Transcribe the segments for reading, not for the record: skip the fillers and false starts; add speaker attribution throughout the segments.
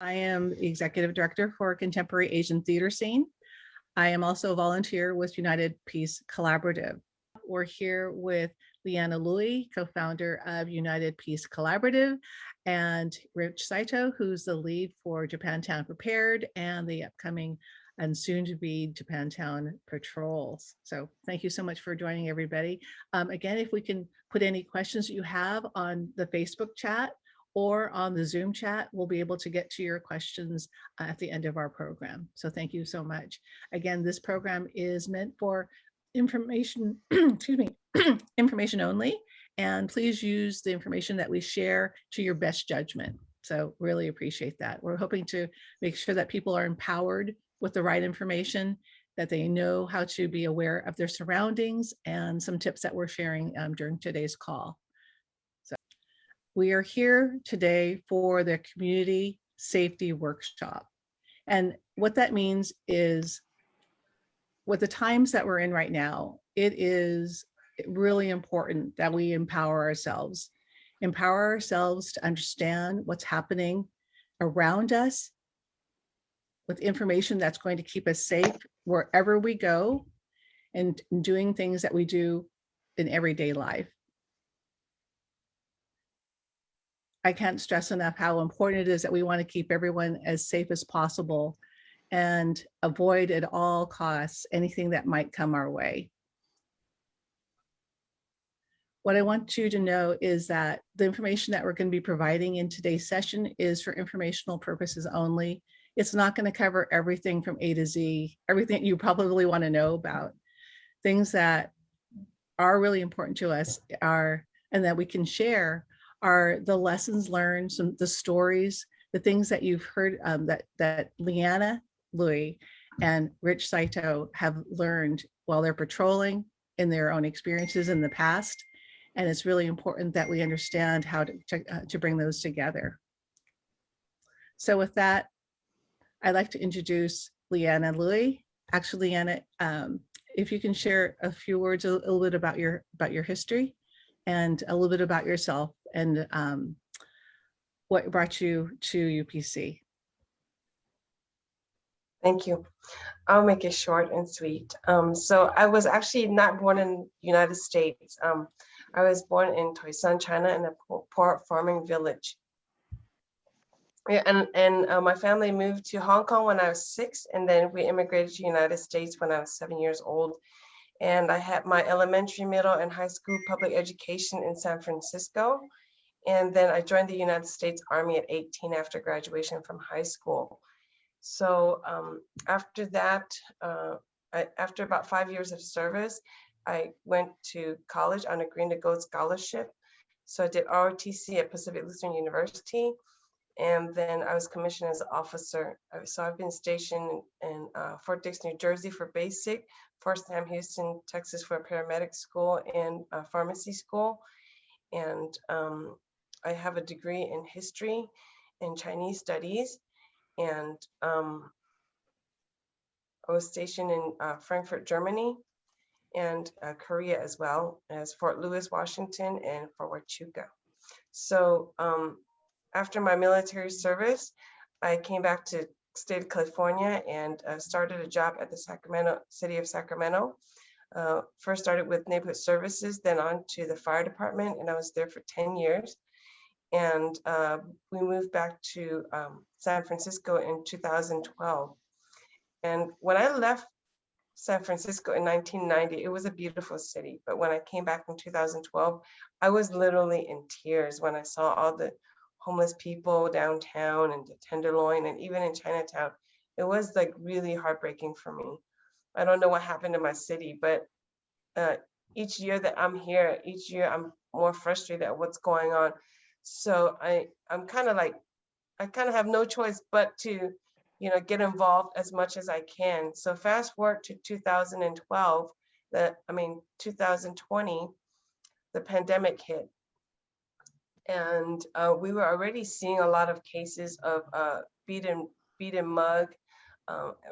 Speaker 1: I am the Executive Director for Contemporary Asian Theater Scene. I am also a volunteer with United Peace Collaborative. We're here with Leanna Louie, co-founder of United Peace Collaborative, and Rich Saito, who's the lead for Japantown Prepared and the upcoming and soon to be Japantown Patrols. So thank you so much for joining, everybody. Again, if we can put any questions that you have on the Facebook chat or on the Zoom chat, we'll be able to get to your questions at the end of our program. So thank you so much. Again, this program is meant for information, excuse me, information only, and please use the information that we share to your best judgment. So really appreciate that. We're hoping to make sure that people are empowered with the right information, that they know how to be aware of their surroundings, and some tips that we're sharing during today's call. We are here today for the community safety workshop. And what that means is, with the times that we're in right now, it is really important that we empower ourselves to understand what's happening around us with information that's going to keep us safe wherever we go and doing things that we do in everyday life. I can't stress enough how important it is that we want to keep everyone as safe as possible and avoid at all costs anything that might come our way. What I want you to know is that the information that we're going to be providing in today's session is for informational purposes only. It's not going to cover everything from A to Z, everything you probably want to know about. Things that are really important to us are, and that we can share, are the lessons learned, the stories, the things that you've heard that Leanna Louie and Rich Saito have learned while they're patrolling in their own experiences in the past. And it's really important that we understand how to bring those together. So with that, I'd like to introduce Leanna Louie. Actually, Leanna, if you can share a few words, a little bit about your history and a little bit about yourself and what brought you to UPC.
Speaker 2: Thank you. I'll make it short and sweet. So I was actually not born in the United States. I was born in Toisan, China, in a poor farming village. Yeah, and my family moved to Hong Kong when I was 6, and then we immigrated to the United States when I was 7 years old. And I had my elementary, middle, and high school public education in San Francisco. And then I joined the United States Army at 18 after graduation from high school. So after that, after about 5 years of service, I went to college on a Green to Gold scholarship. So I did ROTC at Pacific Lutheran University. And then I was commissioned as an officer. So I've been stationed in Fort Dix, New Jersey for basic, Fort-Sam, Houston, Texas for a paramedic school and a pharmacy school. And I have a degree in history and Chinese studies. And I was stationed in Frankfurt, Germany, and Korea as well as Fort Lewis, Washington, and Fort Huachuca. So after my military service, I came back to state of California and started a job at the city of Sacramento. First started with neighborhood services, then on to the fire department, and I was there for 10 years. And we moved back to San Francisco in 2012. And when I left San Francisco in 1990, it was a beautiful city. But when I came back in 2012, I was literally in tears when I saw all the homeless people downtown and the Tenderloin and even in Chinatown. It was like really heartbreaking for me. I don't know what happened in my city, but uh, each year that I'm here, each year I'm more frustrated at what's going on. So I'm kind of like, I kind of have no choice but to, get involved as much as I can. So fast forward to 2012, 2020, the pandemic hit. And we were already seeing a lot of cases of beat and mug,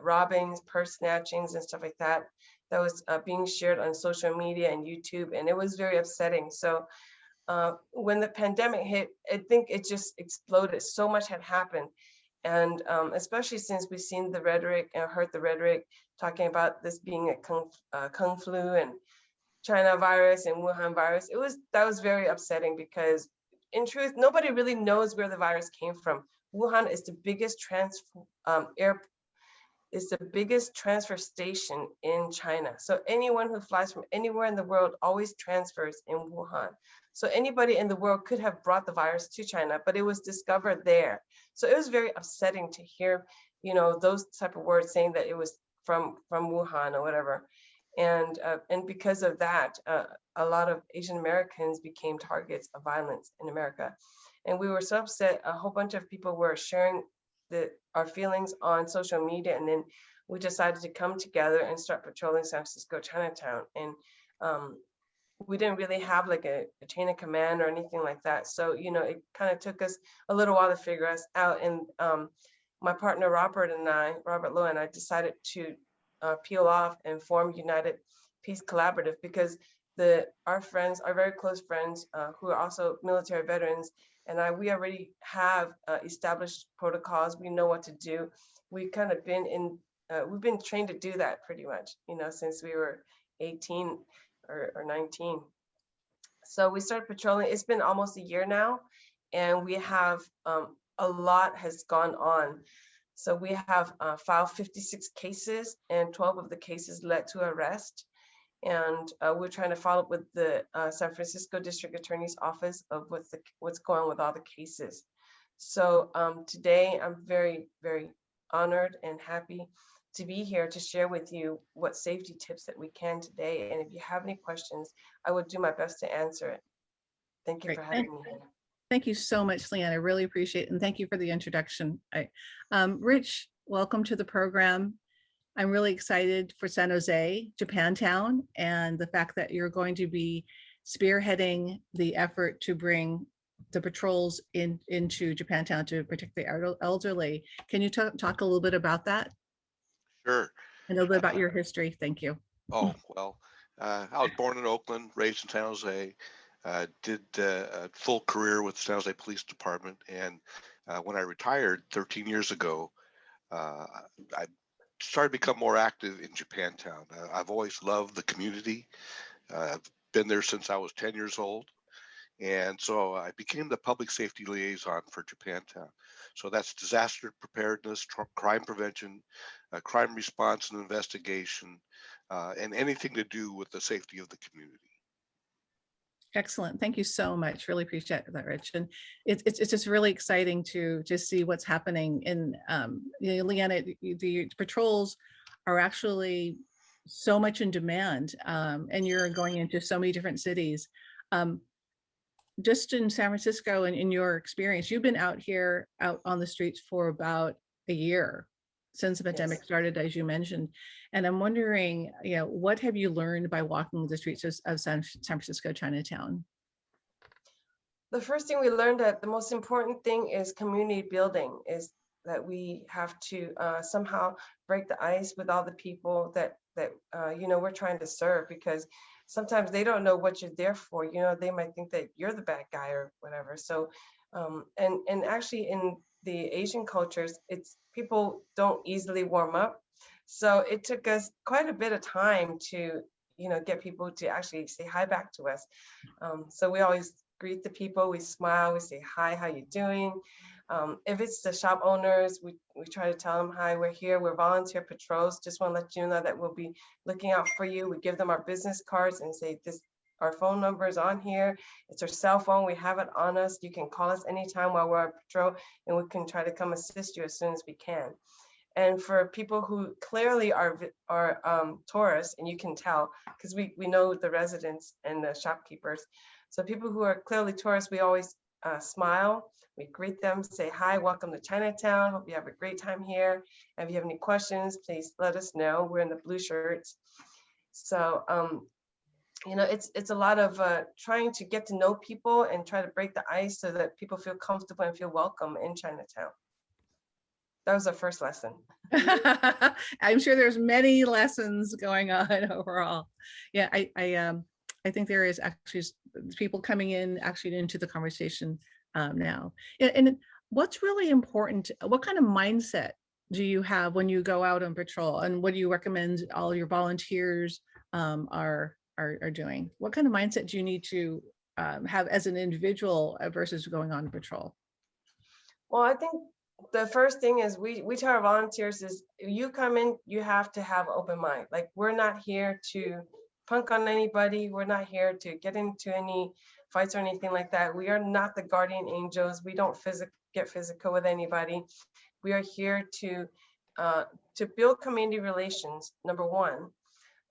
Speaker 2: robbings, purse snatchings, and stuff like that. That was being shared on social media and YouTube, and it was very upsetting. So when the pandemic hit, I think it just exploded. So much had happened. And especially since we've seen the rhetoric and heard the rhetoric talking about this being a kung flu and China virus and Wuhan virus, that was very upsetting because in truth, nobody really knows where the virus came from. Wuhan is the biggest transfer station in China. So anyone who flies from anywhere in the world always transfers in Wuhan. So anybody in the world could have brought the virus to China, but it was discovered there. So it was very upsetting to hear, those type of words saying that it was from Wuhan or whatever. And because of that, a lot of Asian Americans became targets of violence in America. And we were so upset. A whole bunch of people were sharing our feelings on social media, and then we decided to come together and start patrolling San Francisco Chinatown. And we didn't really have like a chain of command or anything like that. So, it kind of took us a little while to figure us out. And my partner Robert Lowe and I decided to peel off and form United Peace Collaborative because our friends, our very close friends who are also military veterans, and we already have established protocols. We know what to do. We've kind of we've been trained to do that pretty much, since we were 18 or 19. So we started patrolling. It's been almost a year now, and we have a lot has gone on. So we have filed 56 cases, and 12 of the cases led to arrest. And we're trying to follow up with the San Francisco District Attorney's Office of what's going on with all the cases. So today I'm very, very honored and happy to be here to share with you what safety tips that we can today. And if you have any questions, I would do my best to answer it. Thank you
Speaker 1: Great.
Speaker 2: for having me here.
Speaker 1: Thank you so much, Leanne. I really appreciate it. And thank you for the introduction. Rich, welcome to the program. I'm really excited for San Jose, Japantown, and the fact that you're going to be spearheading the effort to bring the patrols into Japantown to protect the elderly. Can you talk a little bit about that?
Speaker 3: Sure.
Speaker 1: And a little bit about your history. Thank you.
Speaker 3: Oh, well, I was born in Oakland, raised in San Jose, did a full career with the San Jose Police Department. And when I retired 13 years ago, I started to become more active in Japantown. I've always loved the community. I've been there since I was 10 years old. And so I became the public safety liaison for Japantown. So that's disaster preparedness, crime prevention, crime response and investigation, and anything to do with the safety of the community.
Speaker 1: Excellent. Thank you so much. Really appreciate that, Rich. And it's just really exciting to just see what's happening in, Leanna, the patrols are actually so much in demand, and you're going into so many different cities. Just in San Francisco and in your experience, you've been out on the streets for about a year since the pandemic started, as you mentioned. And I'm wondering, what have you learned by walking the streets of San Francisco Chinatown?
Speaker 2: The first thing we learned that the most important thing is community building, is that we have to somehow break the ice with all the people that we're trying to serve, because sometimes they don't know what you're there for. They might think that you're the bad guy or whatever. So and actually in the Asian cultures, people don't easily warm up. So it took us quite a bit of time to get people to actually say hi back to us. So we always greet the people, we smile, we say, hi, how you doing? If it's the shop owners, we try to tell them, hi, we're here, we're volunteer patrols. Just want to let you know that we'll be looking out for you. We give them our business cards and say, our phone number is on here. It's our cell phone. We have it on us. You can call us anytime while we're on patrol, and we can try to come assist you as soon as we can. And for people who clearly are tourists, and you can tell because we know the residents and the shopkeepers. So people who are clearly tourists, we always smile. We greet them, say hi, welcome to Chinatown. Hope you have a great time here. And if you have any questions, please let us know. We're in the blue shirts. So you know, it's a lot of trying to get to know people and try to break the ice so that people feel comfortable and feel welcome in Chinatown. That was our first lesson.
Speaker 1: I'm sure there's many lessons going on overall. Yeah, I think there is actually people coming in actually into the conversation now. And what's really important, what kind of mindset do you have when you go out on patrol, and what do you recommend all your volunteers are doing? What kind of mindset do you need to have as an individual versus going on patrol?
Speaker 2: Well, I think the first thing is we tell our volunteers is if you come in, you have to have open mind. Like, we're not here to punk on anybody. We're not here to get into any fights or anything like that. We are not the guardian angels. We don't get physical with anybody. We are here to build community relations, number one.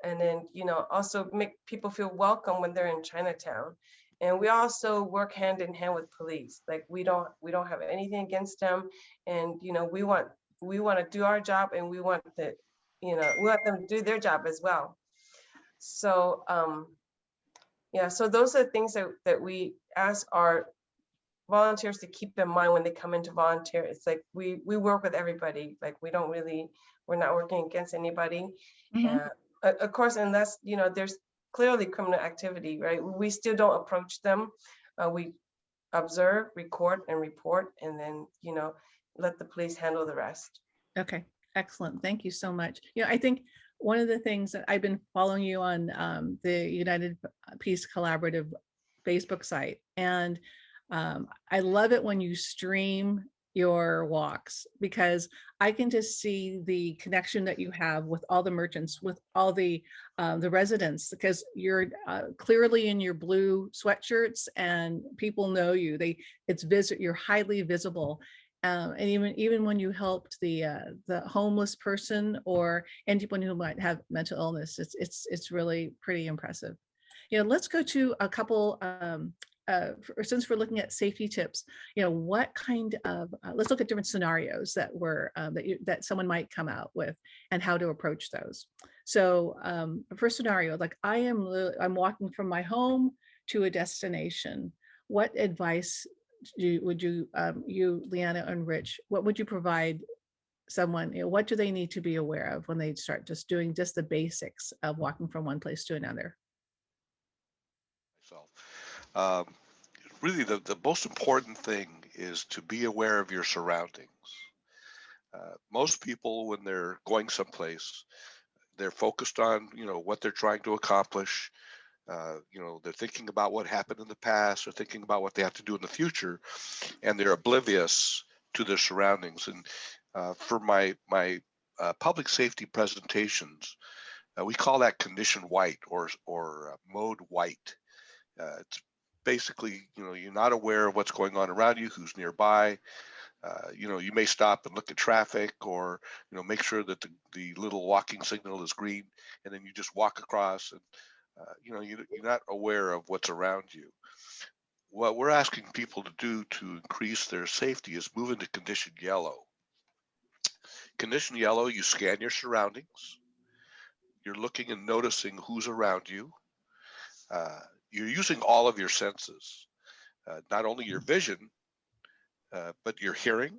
Speaker 2: And then, you know, also make people feel welcome when they're in Chinatown. And we also work hand in hand with police. Like, we don't have anything against them. And, you know, we want to do our job, and we want them to do their job as well. So, yeah, so those are the things that we ask our volunteers to keep in mind when they come in to volunteer. It's like, we work with everybody. Like, we're not working against anybody.
Speaker 1: Mm-hmm.
Speaker 2: Of course, unless, you know, there's clearly criminal activity, right? We still don't approach them. We observe, record, and report, and then, you know, let the police handle the rest.
Speaker 1: Okay, excellent. Thank you so much. You know, I think one of the things that I've been following you on the United Peace Collaborative Facebook site, and I love it when you stream your walks, because I can just see the connection that you have with all the merchants, with all the residents, because you're clearly in your blue sweatshirts and people know you. You're highly visible. And even when you helped the homeless person or anyone who might have mental illness, it's really pretty impressive. You know, let's go to a couple. Since we're looking at safety tips, you know, what kind of let's look at different scenarios that that someone might come out with and how to approach those. So first scenario, like I'm walking from my home to a destination. What advice would you, Leanna and Rich, what would you provide someone? You know, what do they need to be aware of when they start just doing just the basics of walking from one place to another?
Speaker 3: So, really, the most important thing is to be aware of your surroundings. Most people, when they're going someplace, they're focused on, you know, what they're trying to accomplish. You know, they're thinking about what happened in the past, or thinking about what they have to do in the future, and they're oblivious to their surroundings. And for my public safety presentations, we call that condition white, or mode white. It's basically, you know, you're not aware of what's going on around you, who's nearby. You know, you may stop and look at traffic, or, you know, make sure that the little walking signal is green, and then you just walk across, and you know, you're not aware of what's around you. What we're asking people to do to increase their safety is move into condition yellow. Condition yellow, you scan your surroundings. You're looking and noticing who's around you. You're using all of your senses, not only your vision, but your hearing.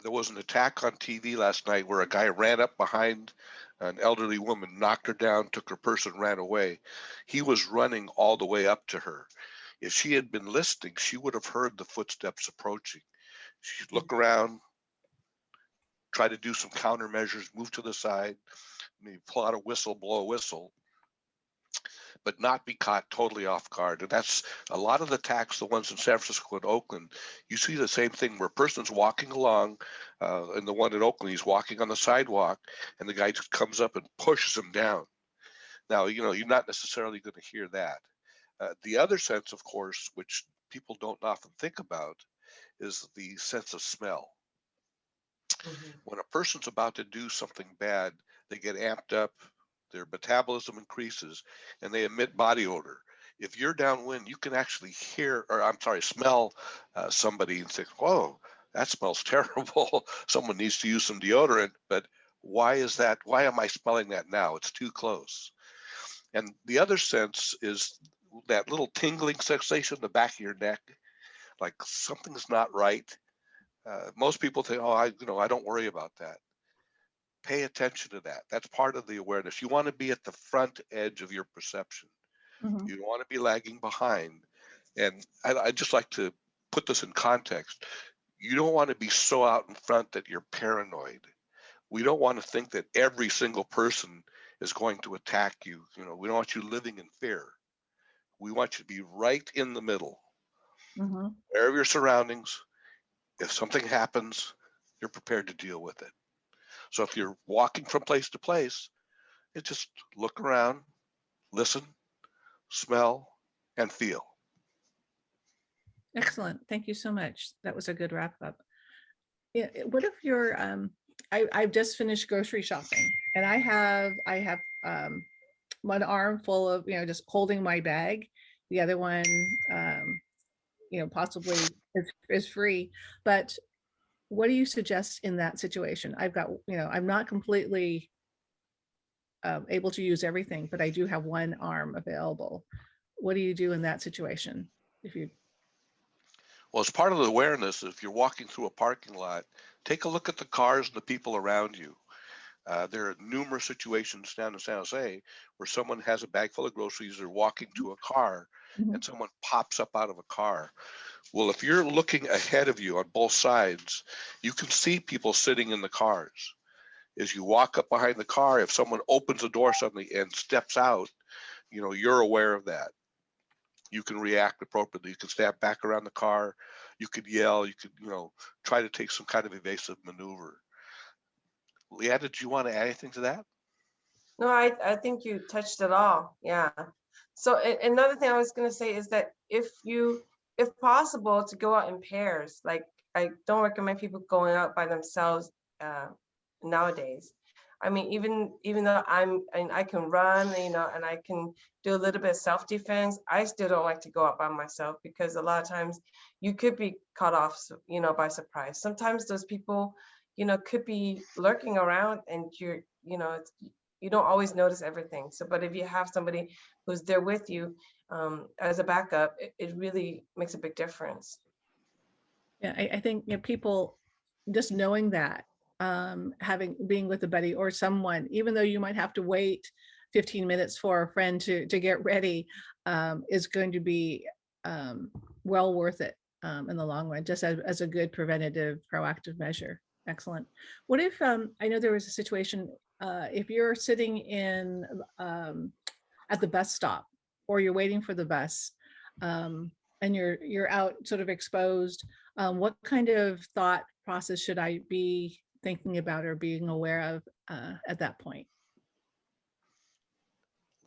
Speaker 3: There was an attack on TV last night where a guy ran up behind an elderly woman, knocked her down, took her purse, and ran away. He was running all the way up to her. If she had been listening, she would have heard the footsteps approaching. She'd look around, try to do some countermeasures, move to the side, maybe pull out a whistle, blow a whistle. but not be caught totally off guard. And that's a lot of the attacks, the ones in San Francisco and Oakland. You see the same thing where a person's walking along, and the one in Oakland, he's walking on the sidewalk, and the guy just comes up and pushes him down. Now, you're not necessarily going to hear that. The other sense, of course, which people don't often think about, is the sense of smell. When a person's about to do something bad, they get amped up, their metabolism increases, and they emit body odor. If you're downwind, you can actually smell somebody and think, whoa, that smells terrible. Someone needs to use some deodorant. But why is that? Why am I smelling that now? It's too close. And the other sense is that little tingling sensation in the back of your neck, like something's not right. Most people think, I don't worry about that. Pay attention to that. That's part of the awareness. You want to be at the front edge of your perception.
Speaker 1: Mhm.
Speaker 3: You don't want to be lagging behind. And I'd just like to put this in context. You don't want to be so out in front that you're paranoid. We don't want to think that every single person is going to attack you. We don't want you living in fear. We want you to be right in the middle.
Speaker 1: Mhm.
Speaker 3: Aware of your surroundings. If something happens, you're prepared to deal with it. So if you're walking from place to place, just look around, listen, smell, and feel.
Speaker 1: Excellent. Thank you so much. That was a good wrap up. Yeah, what if you're I've just finished grocery shopping and I have one arm full of, just holding my bag. The other one, possibly is free. But what do you suggest in that situation? I've got, I'm not completely able to use everything, but I do have one arm available. What do you do in that situation?
Speaker 3: Well, as part of the awareness, if you're walking through a parking lot, take a look at the cars and the people around you. There are numerous situations down in San Jose where someone has a bag full of groceries, they're walking to a car,
Speaker 1: Mhm.
Speaker 3: and someone pops up out of a car. Well, if you're looking ahead of you on both sides, you can see people sitting in the cars. As you walk up behind the car, if someone opens the door suddenly and steps out, you're aware of that. You can react appropriately. You can step back around the car. You could yell. You could, try to take some kind of evasive maneuver. Leanna, did you want to add anything to that?
Speaker 2: No, I think you touched it all. Yeah. So another thing I was going to say is that if possible, to go out in pairs. Like, I don't recommend people going out by themselves nowadays. I mean, even though I can run, and I can do a little bit of self-defense, I still don't like to go out by myself because a lot of times you could be caught off, by surprise. Sometimes those people, could be lurking around, and you don't always notice everything. So, but if you have somebody who's there with you as a backup, it really makes a big difference.
Speaker 1: Yeah, I think, people just knowing that, being with a buddy or someone, even though you might have to wait 15 minutes for a friend to get ready, is going to be well worth it in the long run, just as a good preventative, proactive measure. Excellent. What if, I know there was a situation, if you're sitting in at the bus stop, or you're waiting for the bus, and you're out sort of exposed, what kind of thought process should I be thinking about or being aware of at that point?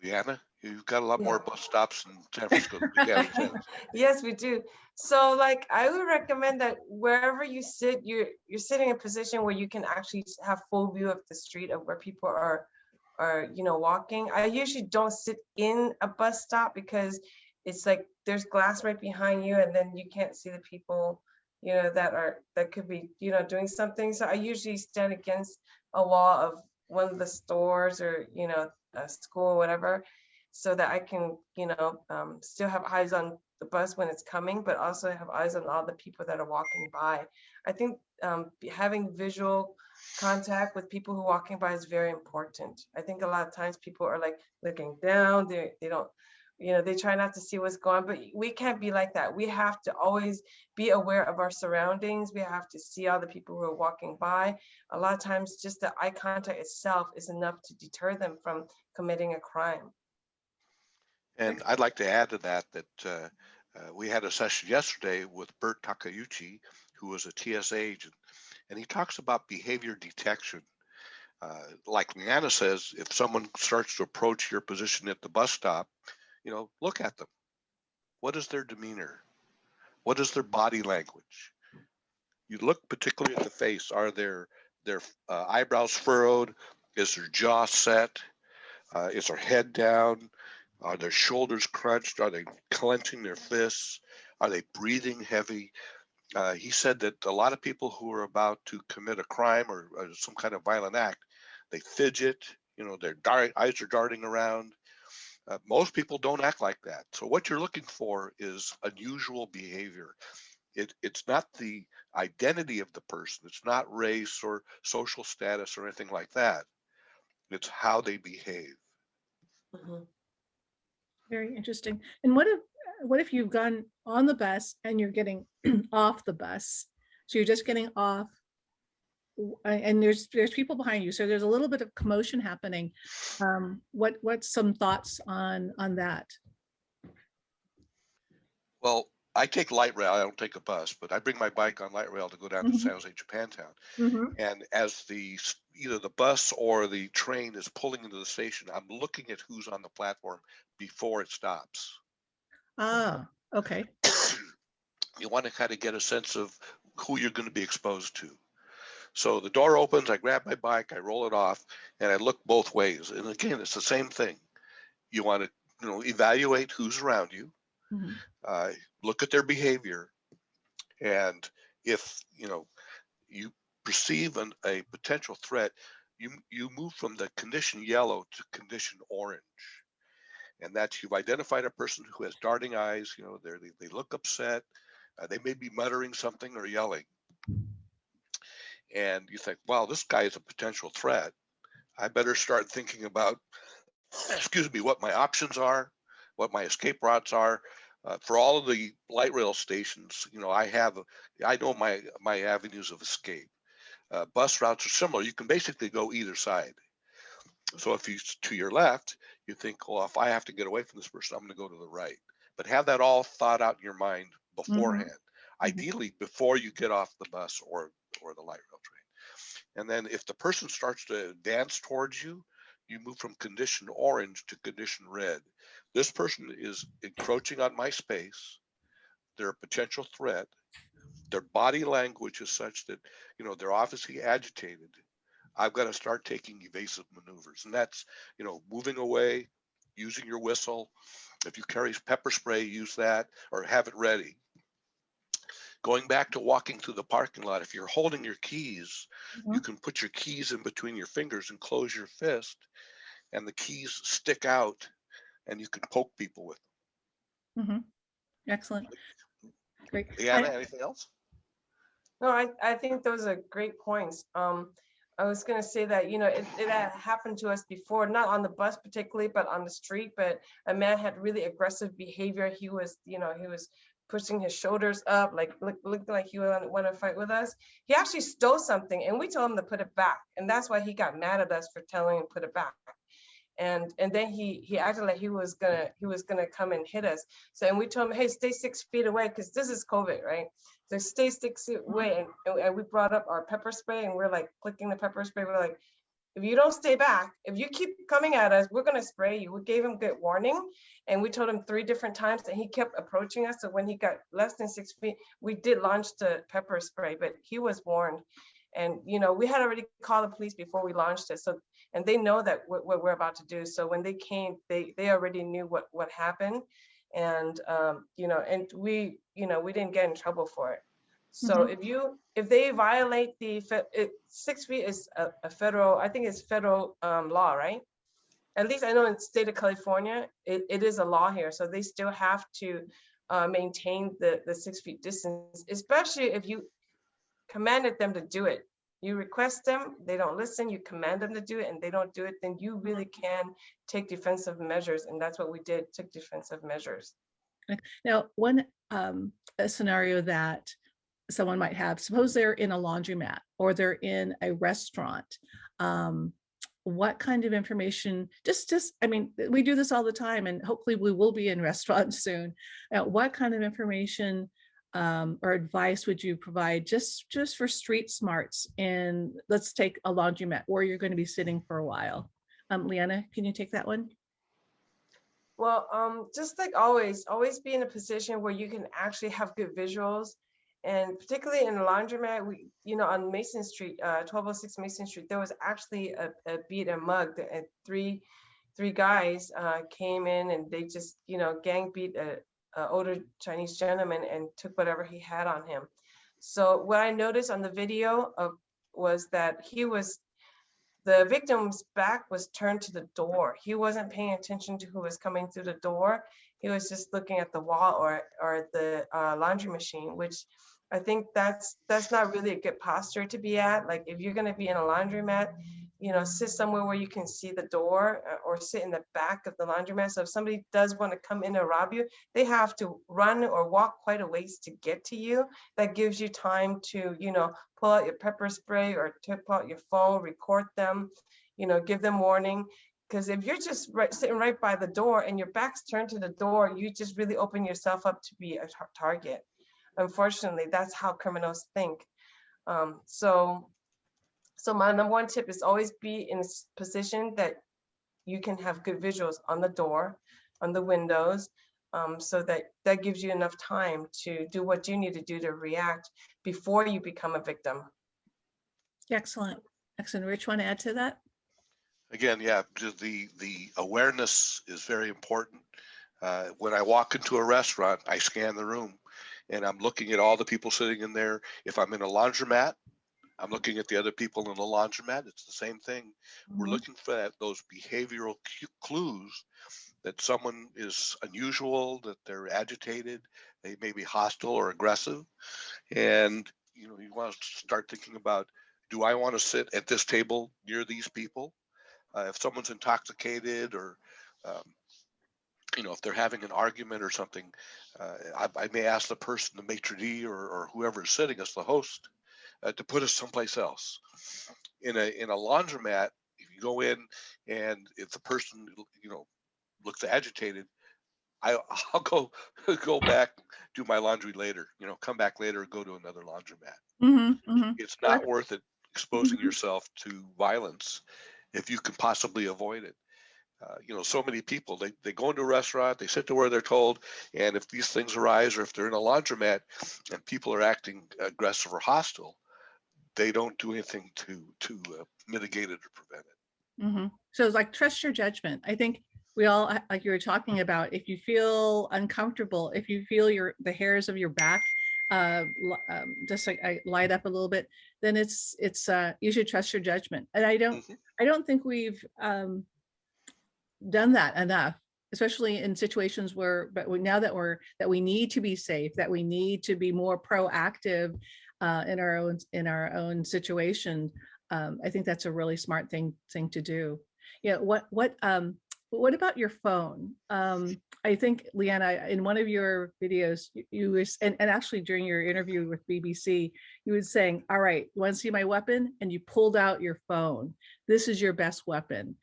Speaker 3: Leanna, you've got a lot more
Speaker 2: Yeah.
Speaker 3: bus stops in San Francisco than we have in San Jose.
Speaker 2: Yes, we do. So, like, I would recommend that wherever you sit, you're sitting in a position where you can actually have full view of the street of where people are walking. I usually don't sit in a bus stop because it's like there's glass right behind you, and then you can't see the people that could be doing something. So I usually stand against a wall of one of the stores, or a school or whatever, so that I can still have eyes on the bus when it's coming, but also have eyes on all the people that are walking by. I think having visual contact with people who are walking by is very important. I think a lot of times people are like looking down, they don't, they try not to see what's going on, but we can't be like that. We have to always be aware of our surroundings. We have to see all the people who are walking by. A lot of times just the eye contact itself is enough to deter them from committing a crime.
Speaker 3: And I'd like to add to that we had a session yesterday with Bert Takeuchi, who was a TSA agent, and he talks about behavior detection. Like Leanna says, if someone starts to approach your position at the bus stop, look at them. What is their demeanor? What is their body language? You look particularly at the face. Are their eyebrows furrowed? Is their jaw set? Is their head down? Are their shoulders crunched? Are they clenching their fists? Are they breathing heavy? He said that a lot of people who are about to commit a crime or some kind of violent act, they fidget, their eyes are darting around. Most people don't act like that. So what you're looking for is unusual behavior. It's not the identity of the person. It's not race or social status or anything like that. It's how they behave.
Speaker 2: Mhm.
Speaker 1: Very interesting. And what if you've gone on the bus and you're getting off the bus? So you're just getting off, and there's people behind you. So there's a little bit of commotion happening. What's some thoughts on that?
Speaker 3: Well, I take light rail. I don't take a bus, but I bring my bike on light rail to go down to San Jose, Japantown. And as either the bus or the train is pulling into the station, I'm looking at who's on the platform before it stops.
Speaker 1: Ah, okay.
Speaker 3: You want to kind of get a sense of who you're going to be exposed to. So the door opens, I grab my bike, I roll it off, and I look both ways. And again, it's the same thing. You want to, evaluate who's around you, look at their behavior, and if you perceive a potential threat, you move from the condition yellow to condition orange. And that's, you've identified a person who has darting eyes, they look upset, they may be muttering something or yelling. And you think, wow, this guy is a potential threat. I better start thinking about, what my options are, what my escape routes are. For all of the light rail stations, I know my avenues of escape. Bus routes are similar. You can basically go either side. So if you to your left, you think, well, if I have to get away from this person, I'm going to go to the right. But have that all thought out in your mind beforehand, ideally before you get off the bus or the light rail train. And then if the person starts to advance towards you, you move from condition orange to condition red. This person is encroaching on my space. They're a potential threat. Their body language is such that, they're obviously agitated. I've got to start taking evasive maneuvers. And that's, moving away, using your whistle. If you carry pepper spray, use that or have it ready. Going back to walking through the parking lot, if you're holding your keys, you can put your keys in between your fingers and close your fist, and the keys stick out, and you can poke people with
Speaker 1: them. Excellent. Great.
Speaker 3: Leanna, anything else?
Speaker 2: No, I think those are great points. I was going to say that, it had happened to us before, not on the bus particularly, but on the street. But a man had really aggressive behavior. He was, he was pushing his shoulders up, like looked like he would want to fight with us. He actually stole something, and we told him to put it back. And that's why he got mad at us for telling him to put it back. And then he acted like he was gonna come and hit us. So, and we told him, hey, stay 6 feet away, because this is COVID, right? So stay 6 feet away. And we brought up our pepper spray, and we're like clicking the pepper spray. We're like, if you don't stay back, if you keep coming at us, we're gonna spray you. We gave him good warning, and we told him 3 different times, and he kept approaching us. So when he got less than 6 feet, we did launch the pepper spray, but he was warned. And we had already called the police before we launched it. So, and they know that what we're about to do. So when they came, they already knew what happened, and and we didn't get in trouble for it. So if they violate 6 feet is a federal, I think it's federal law, right? At least I know in the state of California, it is a law here. So they still have to maintain the 6 feet distance, especially if you commanded them to do it. You request them, they don't listen, you command them to do it and they don't do it, then you really can take defensive measures. And that's what we did, took defensive measures.
Speaker 1: Now, one a scenario that someone might have, suppose they're in a laundromat or they're in a restaurant, what kind of information, I mean, we do this all the time, and hopefully we will be in restaurants soon. What kind of information or advice would you provide just for street smarts? And let's take a laundromat where you're going to be sitting for a while. Leanna, can you take that one?
Speaker 2: Well, just like always be in a position where you can actually have good visuals. And particularly in a laundromat, we, on Mason Street, 1206 Mason Street, there was actually a beat and mug. And three guys came in and they just, gang beat a older Chinese gentleman and took whatever he had on him. So what I noticed on the video was that the victim's back was turned to the door. He wasn't paying attention to who was coming through the door. He was just looking at the wall or the laundry machine, which I think that's not really a good posture to be at. Like if you're going to be in a laundromat, sit somewhere where you can see the door, or sit in the back of the laundromat. So if somebody does want to come in and rob you, they have to run or walk quite a ways to get to you. That gives you time to, pull out your pepper spray or pull out your phone, record them, give them warning. Because if you're just sitting right by the door and your back's turned to the door, you just really open yourself up to be a target. Unfortunately, that's how criminals think. So my number one tip is always be in a position that you can have good visuals on the door, on the windows, so that gives you enough time to do what you need to do to react before you become a victim.
Speaker 1: Excellent. Rich, want to add to that?
Speaker 3: Again, yeah, just the awareness is very important. When I walk into a restaurant, I scan the room and I'm looking at all the people sitting in there. If I'm in a laundromat, I'm looking at the other people in the laundromat. It's the same thing. Mm-hmm. We're looking for those behavioral clues that someone is unusual, that they're agitated, they may be hostile or aggressive. And, you want to start thinking about, do I want to sit at this table near these people? If someone's intoxicated or, if they're having an argument or something, I may ask the person, the maitre d' or whoever is sitting us, the host, to put us someplace else. In a laundromat, if you go in and if the person looks agitated, I'll go back, do my laundry later. Come back later and go to another laundromat.
Speaker 1: Mm-hmm, mm-hmm.
Speaker 3: It's not worth it exposing yourself to violence if you can possibly avoid it. So many people, they go into a restaurant, they sit to where they're told, and if these things arise, or if they're in a laundromat and people are acting aggressive or hostile, they don't do anything to mitigate it or prevent it.
Speaker 1: Mm-hmm. So it's like, trust your judgment. I think we all, like you were talking about, if you feel uncomfortable, if you feel the hairs of your back just like I light up a little bit, then it's you should trust your judgment. And I don't think we've done that enough, especially in situations where, now that we need to be safe, that we need to be more proactive in our own situation. I think that's a really smart thing to do. What about your phone? I think, Leanna, in one of your videos, you was, and actually during your interview with BBC, you were saying, all right, you want to see my weapon? And you pulled out your phone. This is your best weapon.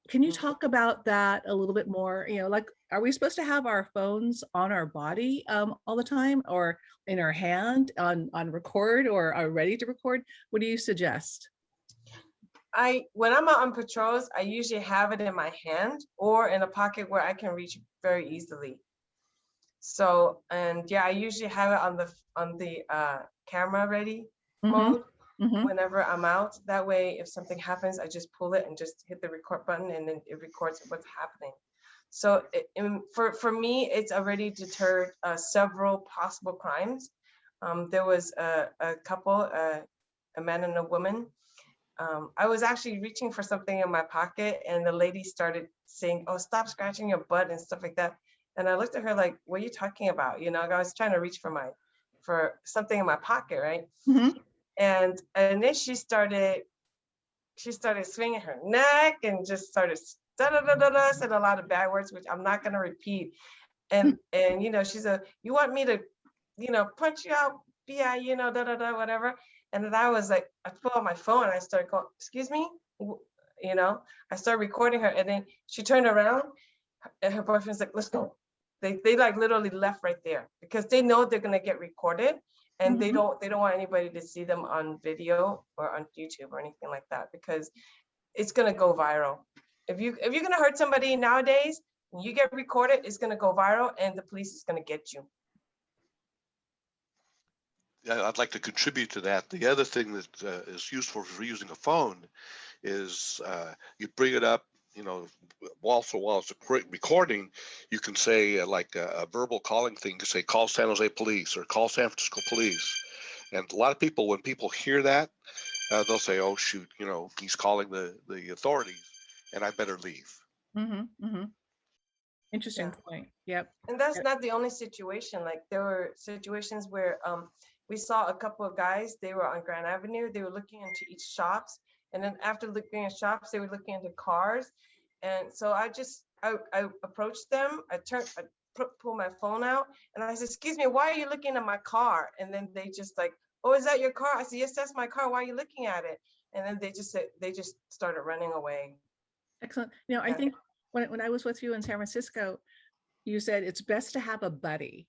Speaker 1: Can you talk about that a little bit more? Like, are we supposed to have our phones on our body all the time, or in our hand on record, or are ready to record? What do you suggest?
Speaker 2: When I'm out on patrols, I usually have it in my hand or in a pocket where I can reach very easily. So, and yeah, I usually have it on the camera ready mode whenever I'm out. That way, if something happens, I just pull it and just hit the record button, and then it records what's happening. So for me, it's already deterred several possible crimes. There was a couple, a man and a woman. I was actually reaching for something in my pocket, and the lady started saying, "Oh, stop scratching your butt," and stuff like that. And I looked at her like, "What are you talking about?" I was trying to reach for something in my pocket, right? Mm-hmm. And then she started swinging her neck and just started said a lot of bad words, which I'm not going to repeat. And she said, "You want me to, punch you out, whatever." And then I was like, I pulled out my phone and I started going, "Excuse me, you know. I started recording her, and then she turned around, and her boyfriend's like, let's go. They like literally left right there because they know they're gonna get recorded, and they don't want anybody to see them on video or on YouTube or anything like that, because it's gonna go viral. If you're gonna hurt somebody nowadays, when you get recorded, it's gonna go viral, and the police is gonna get you.
Speaker 3: Yeah, I'd like to contribute to that. The other thing that is useful for using a phone is you bring it up, you know, while it's a recording, you can say like a verbal calling thing. You can say, call San Jose Police or call San Francisco Police. And a lot of people, when people hear that, they'll say, oh, shoot, you know, he's calling the authorities and I better leave.
Speaker 1: Interesting point. Yep.
Speaker 2: And that's not the only situation. Like there were situations where we saw a couple of guys, they were on Grand Avenue, they were looking into each shops. And then after looking at shops, they were looking into cars. And so I approached them, I pulled my phone out, and I said, excuse me, why are you looking at my car? And then they just like, oh, is that your car? I said, yes, that's my car. Why are you looking at it? And then they just started running away.
Speaker 1: Excellent. You know, I think when I was with you in San Francisco, you said it's best to have a buddy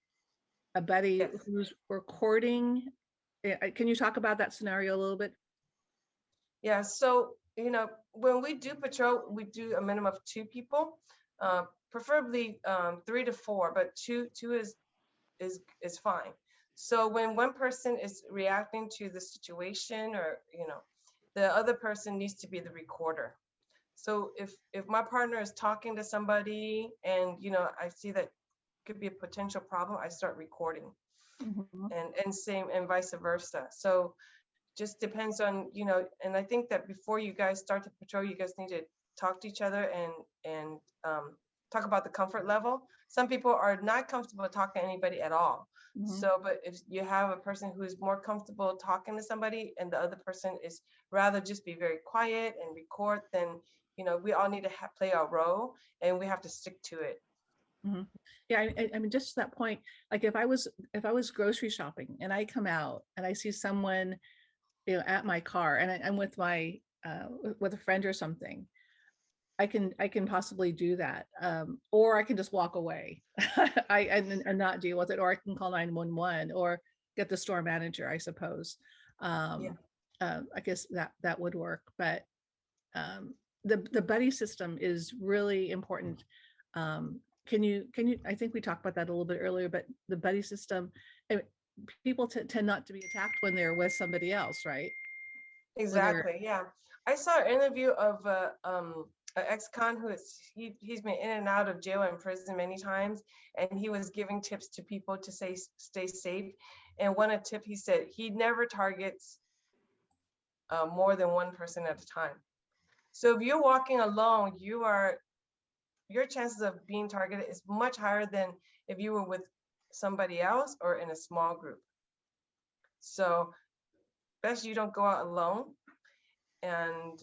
Speaker 2: Yes.
Speaker 1: who's recording. Can you talk about that scenario a little bit?
Speaker 2: Yeah, so, you know, when we do patrol, we do a minimum of 2 people, preferably 3 to 4, but two is fine. So when one person is reacting to the situation, or, you know, the other person needs to be the recorder. So if my partner is talking to somebody and, you know, I see that could be a potential problem, I start recording, and same and vice versa. So just depends on, you know, and I think that before you guys start to patrol, you guys need to talk to each other and talk about the comfort level. Some people are not comfortable talking to anybody at all. So, but if you have a person who is more comfortable talking to somebody and the other person is rather just be very quiet and record, then, you know, we all need to play our role and we have to stick to it.
Speaker 1: Yeah, I mean, just to that point, like if I was grocery shopping and I come out and I see someone, you know, at my car, and I'm with my with a friend or something, I can possibly do that, or I can just walk away, and not deal with it, or I can call 911 or get the store manager, I suppose. I guess that would work, but the buddy system is really important. Can you? I think we talked about that a little bit earlier, but the buddy system, people tend not to be attacked when they're with somebody else, right?
Speaker 2: Exactly. Yeah, I saw an interview of an ex-con who he's been in and out of jail and prison many times, and he was giving tips to people to stay safe. And one of the tip he said he never targets more than one person at a time. So if you're walking alone, your chances of being targeted is much higher than if you were with somebody else or in a small group. So best you don't go out alone. And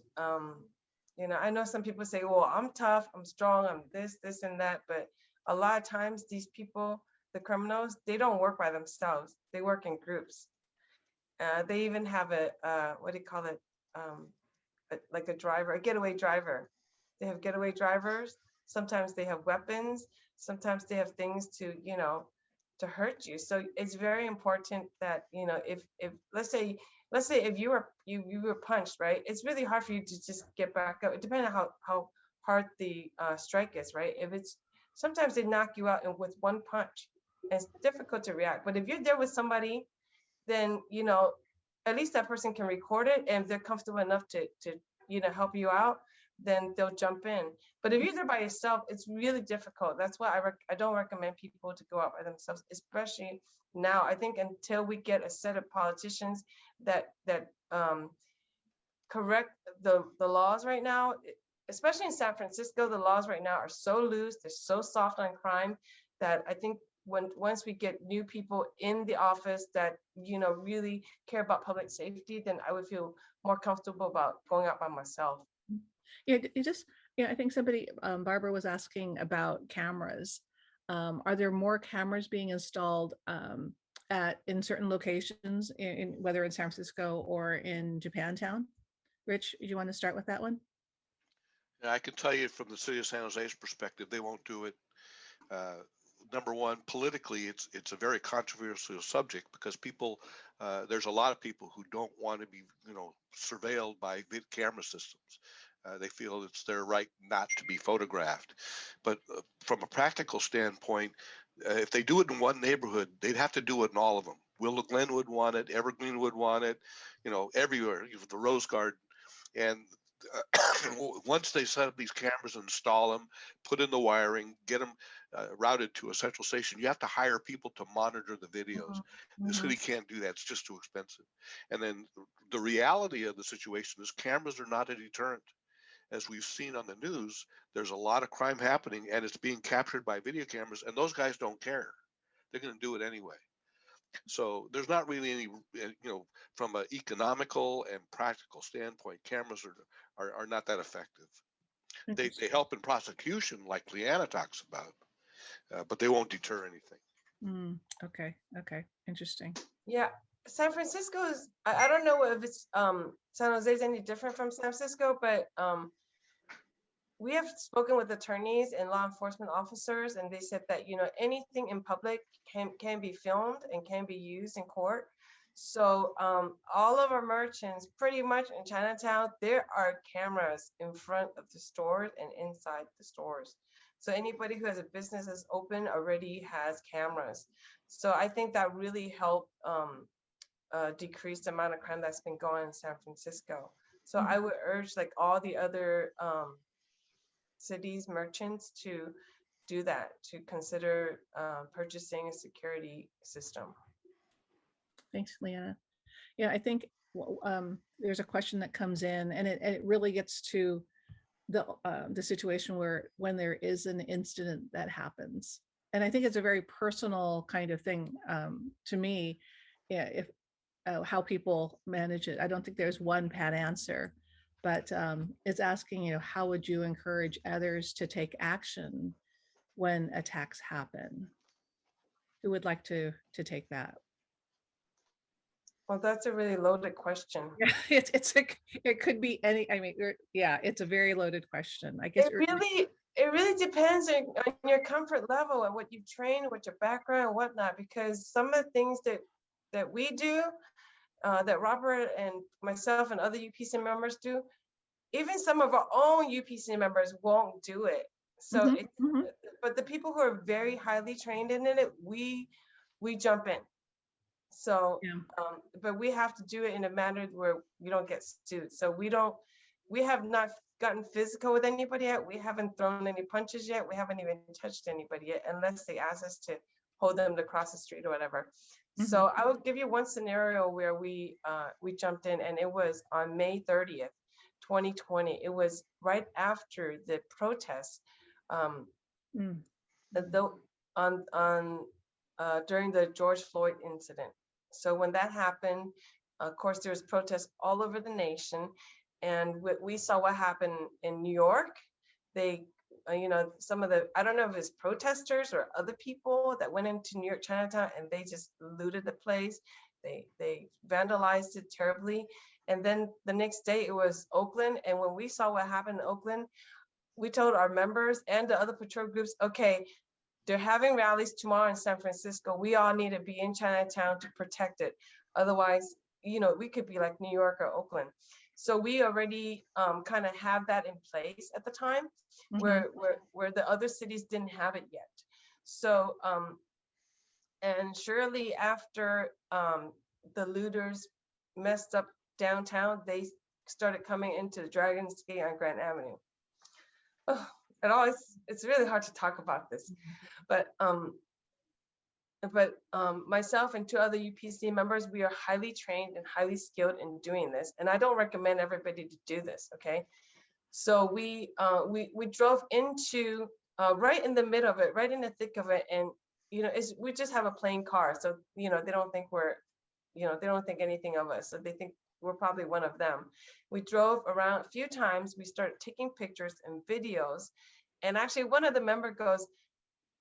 Speaker 2: you know, I know some people say, well, I'm tough, I'm strong, I'm this and that, but a lot of times these people, the criminals, they don't work by themselves, they work in groups. They even have a what do you call it, like a driver, a getaway driver. They have getaway drivers. Sometimes they have weapons, sometimes they have things to, you know, to hurt you. So it's very important that, you know, if let's say if you were punched, right? It's really hard for you to just get back up. It depends on how hard the strike is, right? If it's, sometimes they knock you out with one punch. It's difficult to react. But if you're there with somebody, then, you know, at least that person can record it, and if they're comfortable enough to you know, help you out, then they'll jump in. But if you're there by yourself, it's really difficult. That's why I don't recommend people to go out by themselves, especially now. I think until we get a set of politicians that correct the laws right now, especially in San Francisco, the laws right now are so loose, they're so soft on crime, that I think once we get new people in the office that, you know, really care about public safety, then I would feel more comfortable about going out by myself.
Speaker 1: Yeah, I think somebody, Barbara was asking about cameras. Are there more cameras being installed in certain locations, whether in San Francisco or in Japantown? Rich, do you want to start with that one?
Speaker 3: Yeah, I can tell you from the city of San Jose's perspective, they won't do it. Uh, Number one, politically, it's a very controversial subject because people, there's a lot of people who don't want to be, surveilled by camera systems. They feel it's their right not to be photographed. But from a practical standpoint, if they do it in one neighborhood, they'd have to do it in all of them. Willow Glen would want it, Evergreen would want it, everywhere, the Rose Garden. And once they set up these cameras, install them, put in the wiring, get them routed to a central station, you have to hire people to monitor the videos. The city can't do that. It's just too expensive. And then the reality of the situation is cameras are not a deterrent. As we've seen on the news, there's a lot of crime happening and it's being captured by video cameras, and those guys don't care. They're going to do it anyway. So there's not really any, from an economical and practical standpoint, cameras are not that effective. They help in prosecution, like Leanna talks about, but they won't deter anything.
Speaker 1: Okay. Interesting.
Speaker 2: Yeah, San Francisco is, I don't know if it's San Jose is any different from San Francisco, but we have spoken with attorneys and law enforcement officers, and they said that anything in public can be filmed and can be used in court. So all of our merchants, pretty much in Chinatown, there are cameras in front of the stores and inside the stores. So anybody who has a business that's open already has cameras. So I think that really helped decrease the amount of crime that's been going on in San Francisco. So I would urge like all the other cities, merchants to do that, to consider purchasing a security system.
Speaker 1: Thanks, Leanna. Yeah, I think there's a question that comes in, and it really gets to the situation where when there is an incident that happens, and I think it's a very personal kind of thing to me. Yeah, if how people manage it, I don't think there's one pat answer, but it's asking, how would you encourage others to take action when attacks happen? Who would like to take that?
Speaker 2: Well, that's a really loaded question.
Speaker 1: Yeah, it could be any. I mean, yeah, it's a very loaded question. I guess
Speaker 2: it really depends on your comfort level and what you've trained, what your background and whatnot. Because some of the things that we do, that Robert and myself and other UPC members do, even some of our own UPC members won't do it. So, but the people who are very highly trained in it, we jump in. So, but we have to do it in a manner where we don't get sued. So we have not gotten physical with anybody yet. We haven't thrown any punches yet. We haven't even touched anybody yet, unless they ask us to hold them to cross the street or whatever. So I will give you one scenario where we jumped in, and it was on May 30th, 2020. It was right after the protests, during the George Floyd incident. So when that happened, of course, there was protests all over the nation, and we saw what happened in New York. They, some of the, I don't know if it's protesters or other people that went into New York Chinatown, and they just looted the place. They vandalized it terribly. And then the next day it was Oakland. And when we saw what happened in Oakland, we told our members and the other patrol groups, okay, they're having rallies tomorrow in San Francisco. We all need to be in Chinatown to protect it. Otherwise, we could be like New York or Oakland. So we already kind of have that in place at the time, where the other cities didn't have it yet. So, and surely after the looters messed up downtown, they started coming into the Dragon's Gate on Grand Avenue. Oh, it's really hard to talk about this, but myself and two other UPC members, we are highly trained and highly skilled in doing this, and I don't recommend everybody to do this. Okay, so we drove into right in the middle of it, right in the thick of it, and we just have a plain car, so they don't think they don't think anything of us, so they think we're probably one of them. We drove around a few times. We started taking pictures and videos. And actually one of the members goes,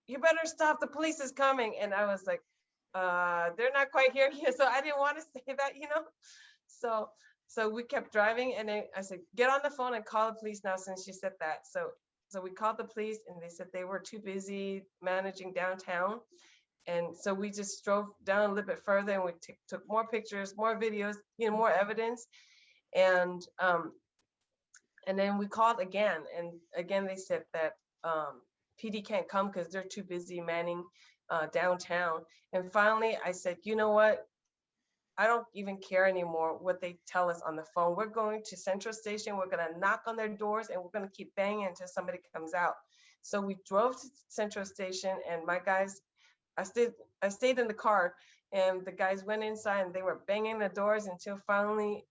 Speaker 2: "You better stop, the police is coming." And I was like, they're not quite here yet. So I didn't want to say that, So So we kept driving, and then I said, get on the phone and call the police now, since she said that. So we called the police, and they said they were too busy managing downtown. And so we just drove down a little bit further, and we took more pictures, more videos, more evidence. And then we called again, and again they said that PD can't come because they're too busy manning downtown. And finally I said, you know what? I don't even care anymore what they tell us on the phone. We're going to Central Station. We're going to knock on their doors, and we're going to keep banging until somebody comes out. So we drove to Central Station, and my guys, I stayed in the car, and the guys went inside, and they were banging the doors until finally,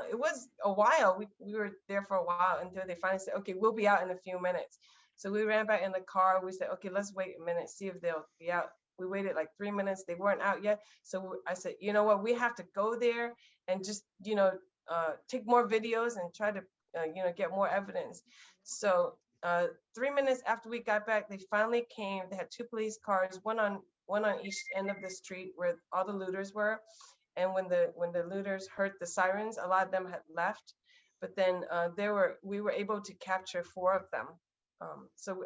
Speaker 2: it was a while. We were there for a while until they finally said, okay, we'll be out in a few minutes. So we ran back in the car. We said, okay, let's wait a minute, see if they'll be out. We waited like 3 minutes. They weren't out yet. So I said, you know what, we have to go there and just, take more videos and try to, get more evidence. So 3 minutes after we got back, they finally came. They had 2 police cars, one on each end of the street where all the looters were. And when the looters heard the sirens, a lot of them had left. But then we were able to capture 4 of them. So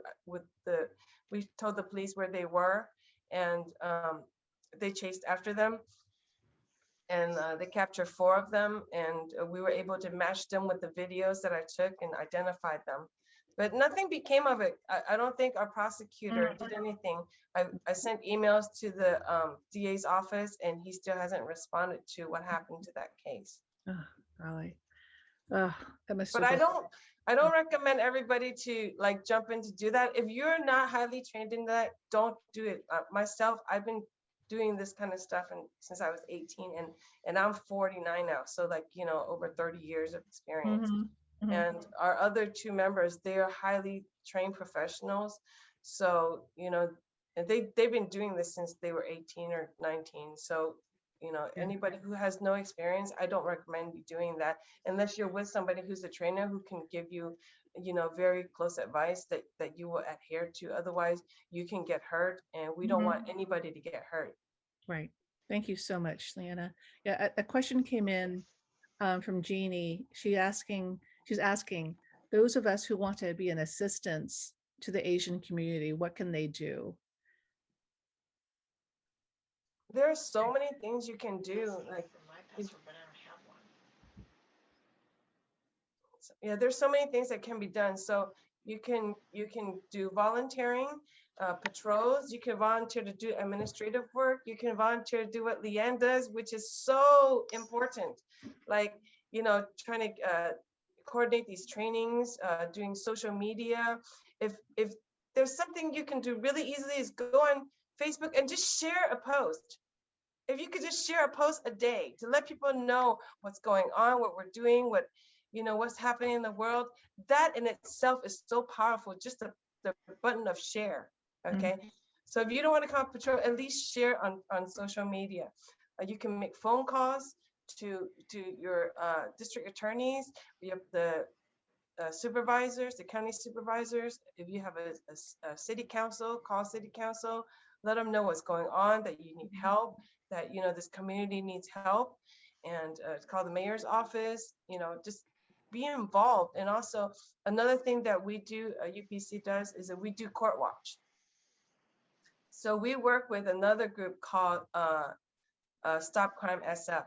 Speaker 2: we told the police where they were, and they chased after them, and they captured 4 of them, and we were able to match them with the videos that I took and identified them. But nothing became of it. I don't think our prosecutor did anything. I sent emails to the DA's office, and he still hasn't responded to what happened to that case.
Speaker 1: Oh, golly. Oh, that must
Speaker 2: But
Speaker 1: have been.
Speaker 2: I don't recommend everybody to like jump in to do that. If you're not highly trained in that, don't do it. Myself, I've been doing this kind of stuff since I was 18, and I'm 49 now. So like, over 30 years of experience. And our other 2 members, they are highly trained professionals. So, and they've been doing this since they were 18 or 19. So, anybody who has no experience, I don't recommend you doing that unless you're with somebody who's a trainer who can give you, very close advice that you will adhere to. Otherwise, you can get hurt, and we don't want anybody to get hurt.
Speaker 1: Right. Thank you so much, Leanna. Yeah, a question came in from Jeannie. She's asking, those of us who want to be an assistance to the Asian community, what can they do?
Speaker 2: There are so many things you can do. Like, yeah, there's so many things that can be done. So you can do volunteering, patrols. You can volunteer to do administrative work. You can volunteer to do what Leianne does, which is so important. Like, trying to coordinate these trainings, doing social media. If there's something you can do really easily, is go on Facebook and just share a post. If you could just share a post a day to let people know what's going on, what we're doing, what's happening in the world, that in itself is so powerful. Just the button of share. Okay. So if you don't want to come on patrol, at least share on social media. You can make phone calls to your district attorneys. You have the supervisors, the county supervisors. If you have a city council, call city council, let them know what's going on, that you need help, that, this community needs help, and call the mayor's office, just be involved. And also another thing that we do, UPC does, is that we do court watch. So we work with another group called Stop Crime SF.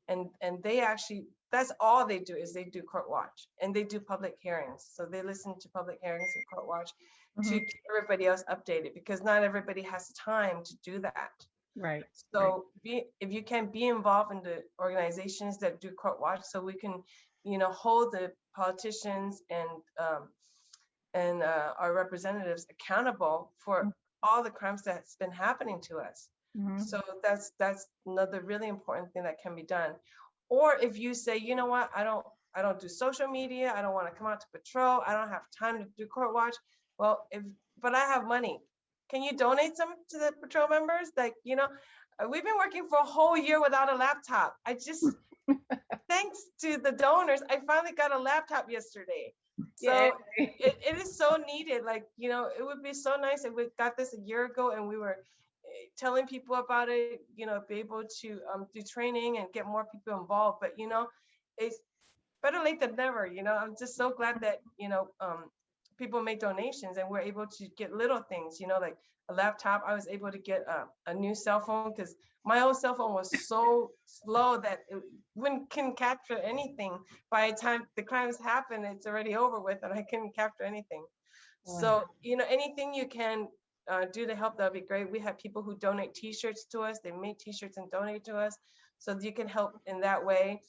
Speaker 2: And they actually, that's all they do, is they do court watch, and they do public hearings. So they listen to public hearings and court watch to keep everybody else updated, because not everybody has time to do that.
Speaker 1: Right.
Speaker 2: So if you can be involved in the organizations that do court watch, so we can, hold the politicians and our representatives accountable for all the crimes that's been happening to us. So that's another really important thing that can be done. Or if you say, you know what, I don't do social media, I don't want to come out to patrol, I don't have time to do court watch. Well, but I have money. Can you donate some to the patrol members? Like, we've been working for a whole year without a laptop. Thanks to the donors, I finally got a laptop yesterday. So it is so needed. Like, it would be so nice if we got this a year ago and we were telling people about it, be able to do training and get more people involved. But, it's better late than never. I'm just so glad that, people make donations and we're able to get little things, like a laptop. I was able to get a new cell phone because my old cell phone was so slow that it couldn't capture anything. By the time the crimes happen, it's already over with and I couldn't capture anything.
Speaker 1: Wow.
Speaker 2: So, anything you can do to help, that'd be great. We have people who donate t-shirts to us. They make t-shirts and donate to us so you can help in that way.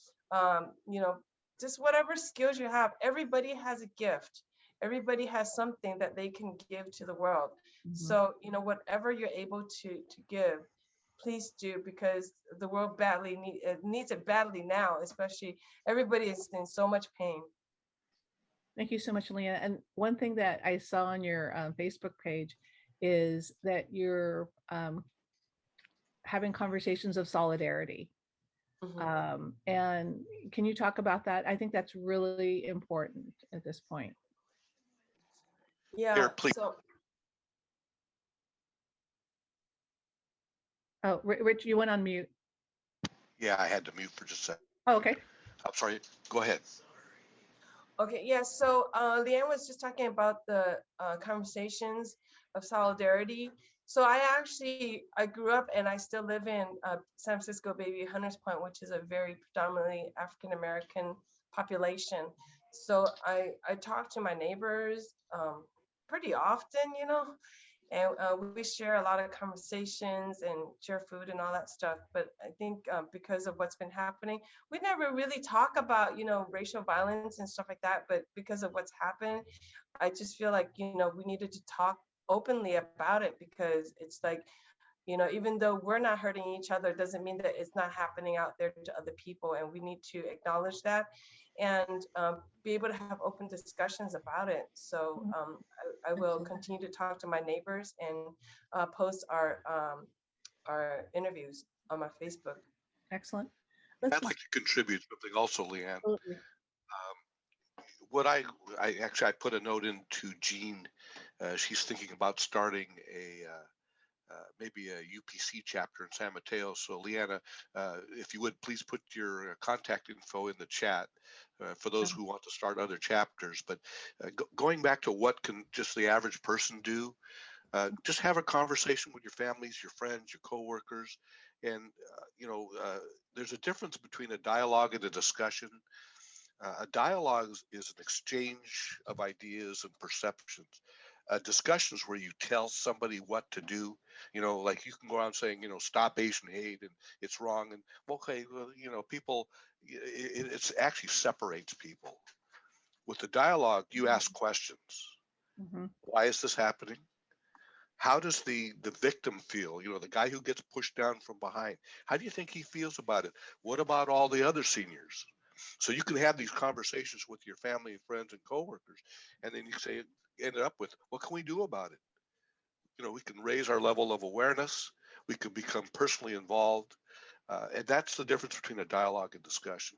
Speaker 2: Just whatever skills you have. Everybody has a gift. Everybody has something that they can give to the world. So, whatever you're able to give, please do, because the world badly needs it badly now, especially everybody is in so much pain.
Speaker 1: Thank you so much, Leanna. And one thing that I saw on your Facebook page is that you're having conversations of solidarity. And can you talk about that? I think that's really important at this point.
Speaker 2: Yeah.
Speaker 3: Here, please.
Speaker 2: So,
Speaker 1: oh, Rich, you went on mute.
Speaker 3: Yeah, I had to mute for just a second.
Speaker 1: Oh, okay.
Speaker 3: I'm sorry. Go ahead.
Speaker 2: okay, yeah. So Leianne was just talking about the conversations of solidarity. So I grew up and I still live in San Francisco, baby, Hunters Point, which is a very predominantly African American population. So I talk to my neighbors pretty often, and we share a lot of conversations and share food and all that stuff. But I think because of what's been happening, we never really talk about, racial violence and stuff like that. But because of what's happened, I just feel like, we needed to talk openly about it, because it's like, even though we're not hurting each other, doesn't mean that it's not happening out there to other people. And we need to acknowledge that and be able to have open discussions about it. So I will continue to talk to my neighbors and post our interviews on my Facebook.
Speaker 1: Excellent.
Speaker 3: I'd like to contribute something also, Leanne.
Speaker 1: Absolutely.
Speaker 3: What I put a note into Jean. She's thinking about starting maybe a UPC chapter in San Mateo. So Leanna, if you would please put your contact info in the chat for those who want to start other chapters. But going back to what can just the average person do, just have a conversation with your families, your friends, your coworkers, and there's a difference between a dialogue and a discussion. A dialogue is an exchange of ideas and perceptions. Discussions where you tell somebody what to do, like you can go around saying, stop Asian hate and it's wrong. And okay, well, people, it's actually separates people. With the dialogue, you ask questions. Why is this happening? How does the victim feel? The guy who gets pushed down from behind, how do you think he feels about it? What about all the other seniors? So you can have these conversations with your family and friends and coworkers, and then you say, end up with, what can we do about it? We can raise our level of awareness. We can become personally involved. And that's the difference between a dialogue and discussion.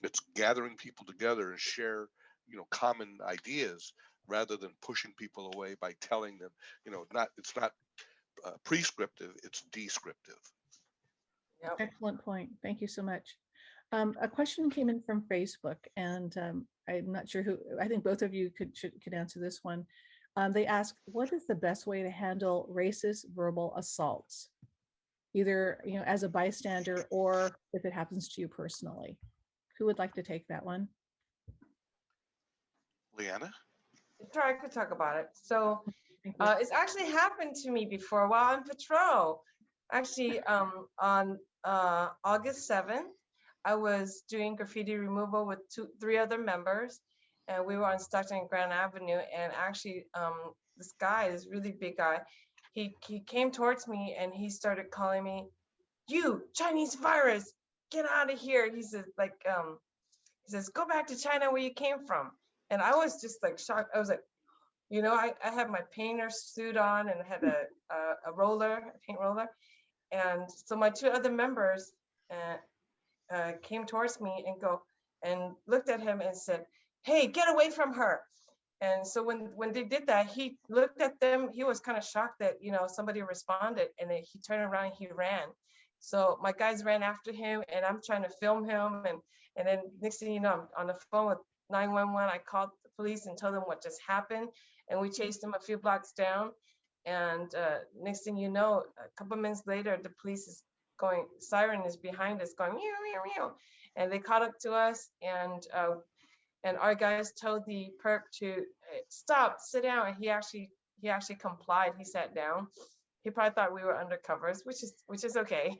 Speaker 3: It's gathering people together and share, common ideas rather than pushing people away by telling them, it's not prescriptive, it's descriptive.
Speaker 2: Yep.
Speaker 1: Excellent point. Thank you so much. A question came in from Facebook, and I'm not sure who. I think both of you could answer this one. They ask, what is the best way to handle racist verbal assaults, either as a bystander or if it happens to you personally? Who would like to take that one?
Speaker 3: Leanna?
Speaker 2: Sure, I could talk about it. So it's actually happened to me before while on patrol. Actually, on August 7th, I was doing graffiti removal with 3 other members, and we were on Stockton and Grand Avenue. And actually, this guy, this really big guy, he came towards me and he started calling me, "You Chinese virus, get out of here." He says, he says, "Go back to China where you came from." And I was just like shocked. I was like, I had my painter suit on and I had a paint roller. And so my 2 other members came towards me and looked at him and said, "Hey, get away from her." And so when they did that, he looked at them. He was kind of shocked that, somebody responded, and then he turned around and he ran. So my guys ran after him, and I'm trying to film him. And then next thing you know, I'm on the phone with 911. I called the police and told them what just happened. And we chased him a few blocks down. And next thing you know, a couple minutes later, the police is going, siren is behind us going, meow, meow, meow. And they caught up to us. And our guys told the perp to stop, sit down. And he actually complied. He sat down. He probably thought we were undercovers, which is okay.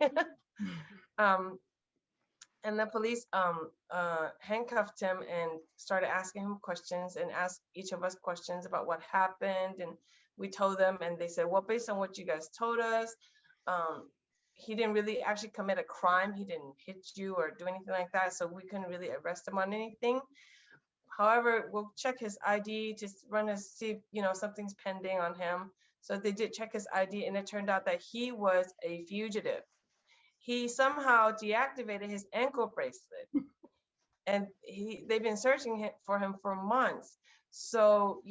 Speaker 2: And the police handcuffed him and started asking him questions and asked each of us questions about what happened. And we told them, and they said, well, based on what you guys told us, he didn't really actually commit a crime. He didn't hit you or do anything like that. So we couldn't really arrest him on anything. However, we'll check his ID, just run to see if, something's pending on him. So they did check his ID, and it turned out that he was a fugitive. He somehow deactivated his ankle bracelet, and they've been searching for him for months. So,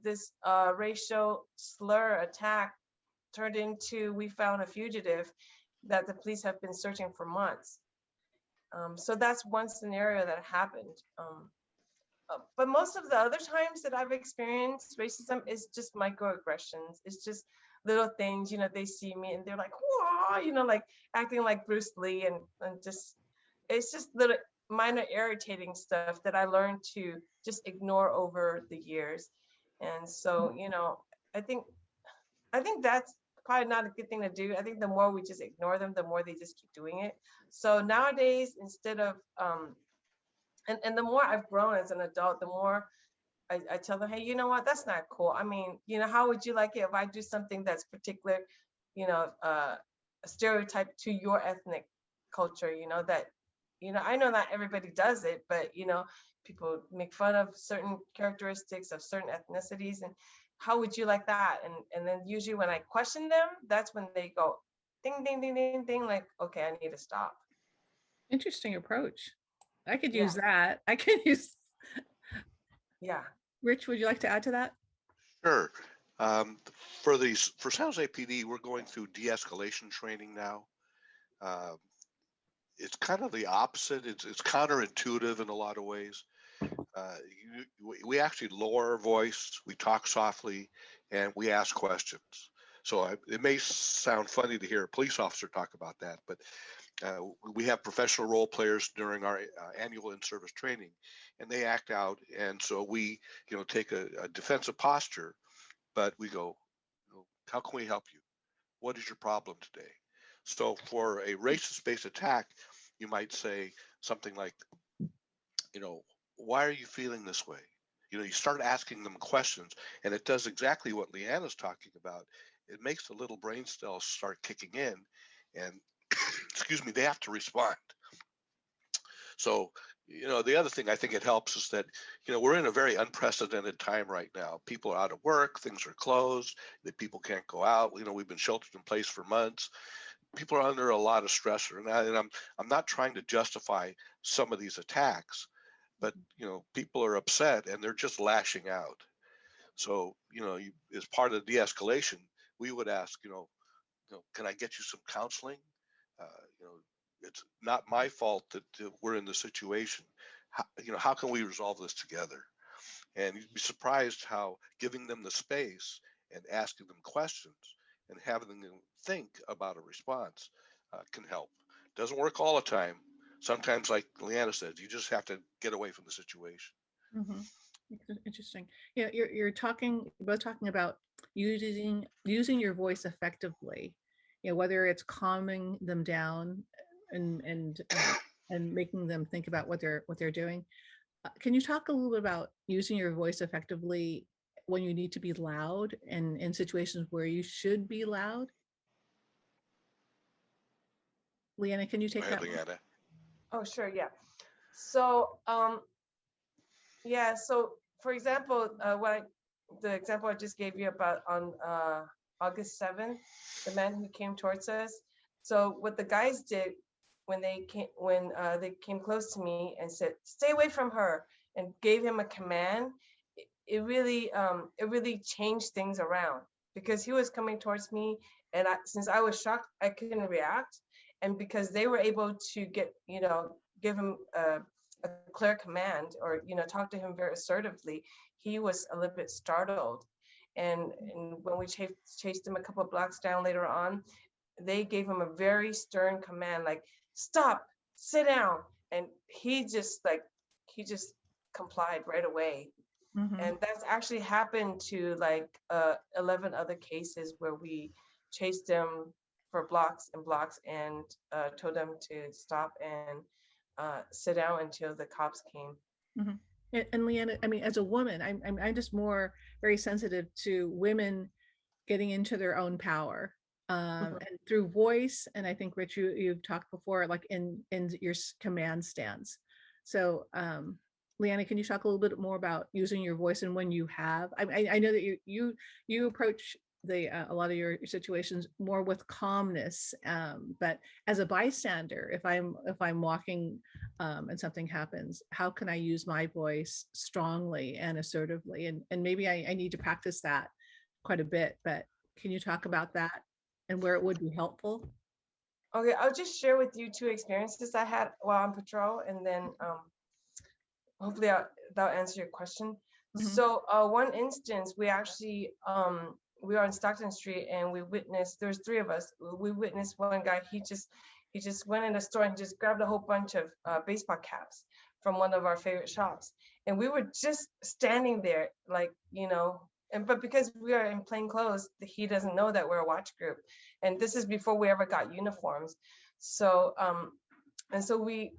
Speaker 2: this racial slur attack turned into, we found a fugitive that the police have been searching for months. So that's one scenario that happened. But most of the other times that I've experienced racism is just microaggressions. It's just little things, they see me and they're like, whoa, like acting like Bruce Lee, and just, it's just little minor irritating stuff that I learned to just ignore over the years. And so, I think that's probably not a good thing to do. I think the more we just ignore them, the more they just keep doing it. So nowadays, instead of, and the more I've grown as an adult, the more I tell them, hey, you know what, that's not cool. I mean, how would you like it if I do something that's particular, a stereotype to your ethnic culture, that, I know not everybody does it, but, people make fun of certain characteristics of certain ethnicities, and how would you like that? And then usually when I question them, that's when they go ding, ding, ding, ding, ding, like, okay, I need to stop.
Speaker 1: Interesting approach. I could
Speaker 2: Yeah.
Speaker 1: use that. I can use.
Speaker 2: Yeah.
Speaker 1: Rich, would you like to add to that?
Speaker 3: Sure. For San Jose PD, we're going through de-escalation training now. It's kind of the opposite. It's counterintuitive in a lot of ways. We actually lower our voice, we talk softly, and we ask questions. So it may sound funny to hear a police officer talk about that, but we have professional role players during our annual in-service training, and they act out. And so we, take a defensive posture, but we go, how can we help you? What is your problem today? So for a racist-based attack, you might say something like, why are you feeling this way? You start asking them questions, and it does exactly what Leanna's talking about. It makes the little brain cells start kicking in, and excuse me, they have to respond. So, the other thing I think it helps is that, we're in a very unprecedented time right now. People are out of work, things are closed, the people can't go out. We've been sheltered in place for months. People are under a lot of stressor, and I'm not trying to justify some of these attacks, but people are upset and they're just lashing out. So, as part of de-escalation, we would ask, can I get you some counseling? It's not my fault that we're in the situation. How can we resolve this together? And you'd be surprised how giving them the space and asking them questions and having them think about a response can help. Doesn't work all the time. Sometimes, like Leanna said, you just have to get away from the situation.
Speaker 1: Mm-hmm. Interesting. You're both talking about using your voice effectively. Whether it's calming them down and making them think about what they're doing. Can you talk a little bit about using your voice effectively when you need to be loud and in situations where you should be loud? Leanna, can you take that?
Speaker 3: Leanna.
Speaker 2: Oh, sure. Yeah. So, so for example, the example I just gave you about on August 7th, the man who came towards us. So what the guys did when they came close to me and said, "Stay away from her," and gave him a command, it really changed things around, because he was coming towards me, and since I was shocked, I couldn't react. And because they were able to get, give him a clear command, or, talk to him very assertively, he was a little bit startled. And when we chased him a couple of blocks down later on, they gave him a very stern command, like, stop, sit down. And he just complied right away.
Speaker 1: Mhm.
Speaker 2: And that's actually happened to like 11 other cases where we chased them for blocks and blocks and told them to stop and sit down until the cops came.
Speaker 1: Mhm. And Leanna, I mean, as a woman, I'm just more very sensitive to women getting into their own power,
Speaker 2: Mhm.
Speaker 1: and through voice. And I think, Rich, you've talked before, like in your command stance. So, Leanna, can you talk a little bit more about using your voice and when you have? I know that you approach a lot of your situations more with calmness, but as a bystander, if I'm walking, and something happens, how can I use my voice strongly and assertively? And maybe I need to practice that quite a bit, but can you talk about that and where it would be helpful?
Speaker 2: Okay, I'll just share with you two experiences I had while on patrol, and then hopefully that'll answer your question.
Speaker 1: Mhm.
Speaker 2: So one instance, we actually we are on Stockton Street, and we witnessed, there's three of us, we witnessed one guy, he just went in the store and just grabbed a whole bunch of baseball caps from one of our favorite shops. And we were just standing there, like, but because we are in plain clothes, he doesn't know that we're a watch group. And this is before we ever got uniforms. So and so we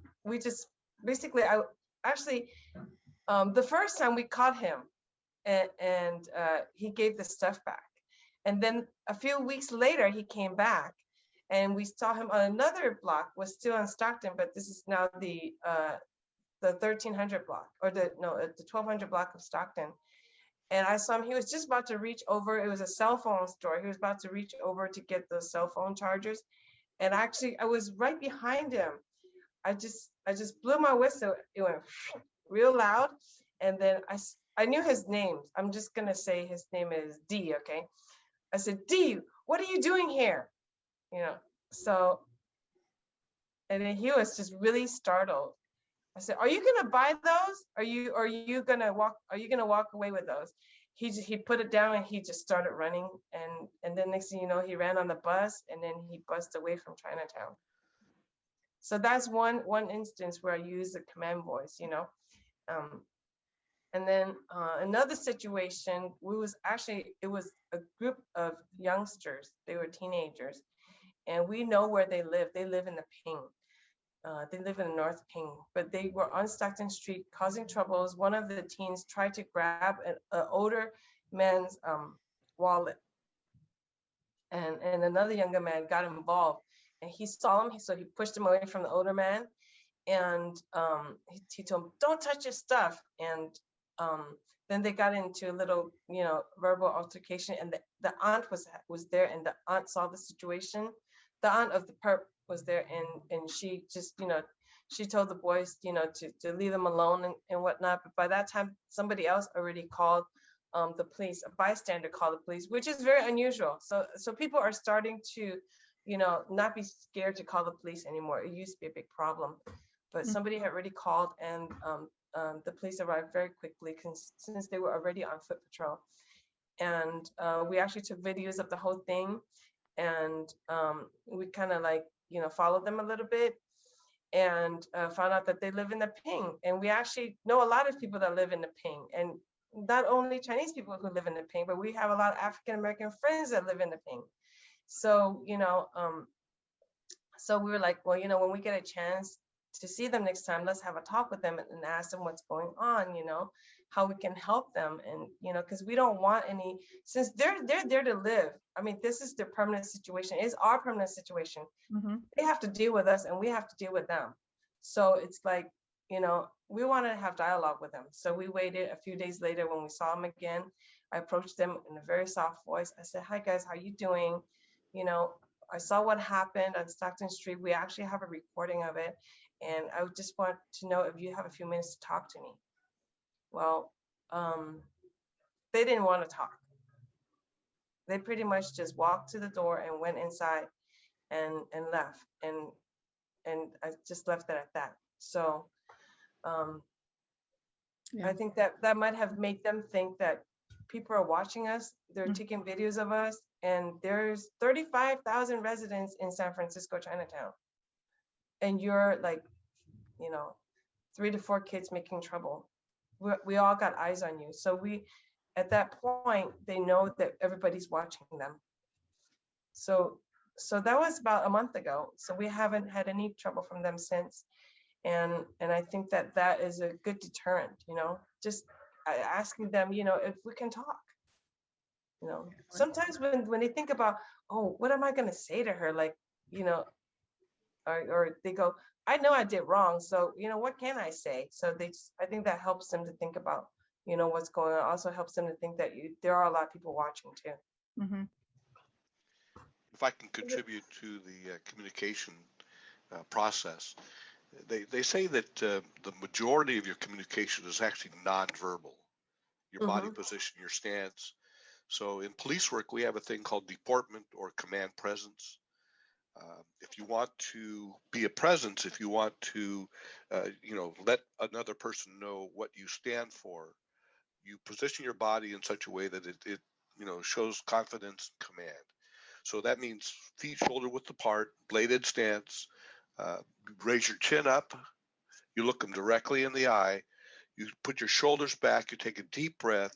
Speaker 2: just basically, I actually, the first time we caught him, and he gave the stuff back. And then a few weeks later, he came back, and we saw him on another block, was still on Stockton, but this is now the 1300 block, or the 1200 block of Stockton. And I saw him, he was just about to reach over, it was a cell phone store, he was about to reach over to get those cell phone chargers. And actually, I was right behind him. I just blew my whistle. It went real loud. And then I knew his name. I'm just going to say his name is D, okay? I said, D, what are you doing here? So, and then he was just really startled. I said, are you going to buy those? Are you going to walk away with those? He put it down and he just started running. And then next thing you know, he ran on the bus, and then he bussed away from Chinatown. So that's one instance where I use the command voice, and then another situation, it was a group of youngsters. They were teenagers, and we know where they live. They live in the Ping. They live in the North Ping, but they were on Stockton Street causing troubles. One of the teens tried to grab an older man's wallet, and another younger man got involved, and he saw him, so he pushed him away from the older man, and he told him, don't touch your stuff. And then they got into a little, verbal altercation, and the aunt was there, and the aunt saw the situation. The aunt of the perp was there, and she just, she told the boys, to leave them alone and whatnot. But by that time, somebody else already called the police. A bystander called the police, which is very unusual. So people are starting to, not be scared to call the police anymore. It used to be a big problem, but somebody had already called, and the police arrived very quickly since they were already on foot patrol. And we actually took videos of the whole thing, and we kind of like, followed them a little bit, and found out that they live in the Ping. And we actually know a lot of people that live in the Ping, and not only Chinese people who live in the Ping, but we have a lot of African American friends that live in the Ping. So, so we were like, well, when we get a chance to see them next time, let's have a talk with them and ask them what's going on, how we can help them. And, because we don't want any, since they're there to live. I mean, this is their permanent situation. It's our permanent situation.
Speaker 1: Mm-hmm.
Speaker 2: They have to deal with us, and we have to deal with them. So it's like, we want to have dialogue with them. So we waited a few days later. When we saw them again, I approached them in a very soft voice. I said, hi guys, how you doing? I saw what happened on Stockton Street. We actually have a recording of it. And I just want to know if you have a few minutes to talk to me. Well, they didn't want to talk. They pretty much just walked to the door and went inside. and left. And I just left it at that. So
Speaker 1: Yeah.
Speaker 2: I think that might have made them think that people are watching us. They're taking videos of us, and there's 35,000 residents in San Francisco, Chinatown. And you're like, 3 to 4 kids making trouble. We all got eyes on you. So at that point, they know that everybody's watching them. So that was about a month ago. So we haven't had any trouble from them since. And I think that is a good deterrent, just asking them, if we can talk. Sometimes when they think about, oh, what am I going to say to her? Like, or they go, I know I did wrong. So, what can I say? So I think that helps them to think about, what's going on. Also helps them to think that there are a lot of people watching too.
Speaker 1: Mm-hmm.
Speaker 3: If I can contribute to the communication process, they say that the majority of your communication is actually nonverbal. Your body position, your stance. So in police work, we have a thing called deportment or command presence. If you want to be a presence, if you want to, let another person know what you stand for, you position your body in such a way that it shows confidence and command. So that means feet shoulder width apart, bladed stance, raise your chin up, you look them directly in the eye, you put your shoulders back, you take a deep breath,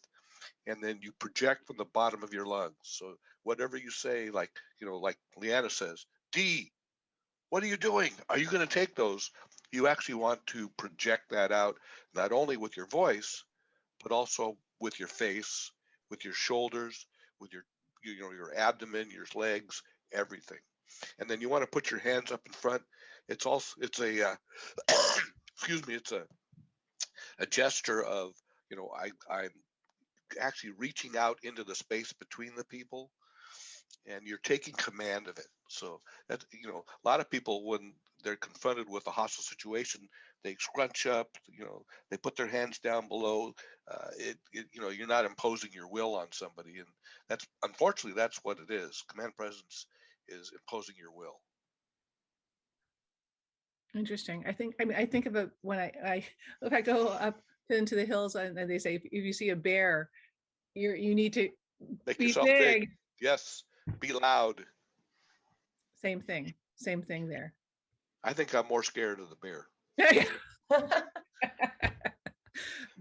Speaker 3: and then you project from the bottom of your lungs. So whatever you say, like Leanna says, D, what are you doing? Are you going to take those? You actually want to project that out, not only with your voice, but also with your face, with your shoulders, with your abdomen, your legs, everything. And then you want to put your hands up in front. It's a excuse me, it's a gesture of, I'm actually reaching out into the space between the people, and you're taking command of it. So that, a lot of people, when they're confronted with a hostile situation, they scrunch up, they put their hands down below. You're not imposing your will on somebody, and unfortunately that's what it is. Command presence is imposing your will.
Speaker 1: Interesting. I think of it when I if I go up into the hills and they say if you see a bear, you need to
Speaker 3: Make
Speaker 1: be
Speaker 3: yourself big. Yes, be loud.
Speaker 1: Same thing there.
Speaker 3: I think I'm more scared of the bear.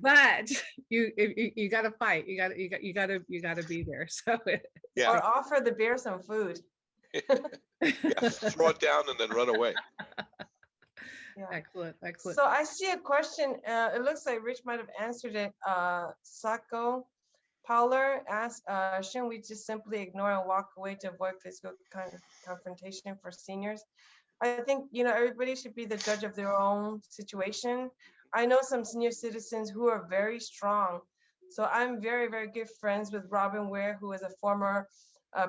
Speaker 1: But you got to fight. You got to be there. So
Speaker 2: yeah. Or offer the bear some food.
Speaker 3: Throw it down and then run away.
Speaker 2: Yeah.
Speaker 1: Excellent.
Speaker 2: So I see a question. It looks like Rich might have answered it. Sako Powler asked, shouldn't we just simply ignore and walk away to avoid physical confrontation for seniors? I think, everybody should be the judge of their own situation. I know some senior citizens who are very strong. So I'm very, very good friends with Robin Ware, who is a former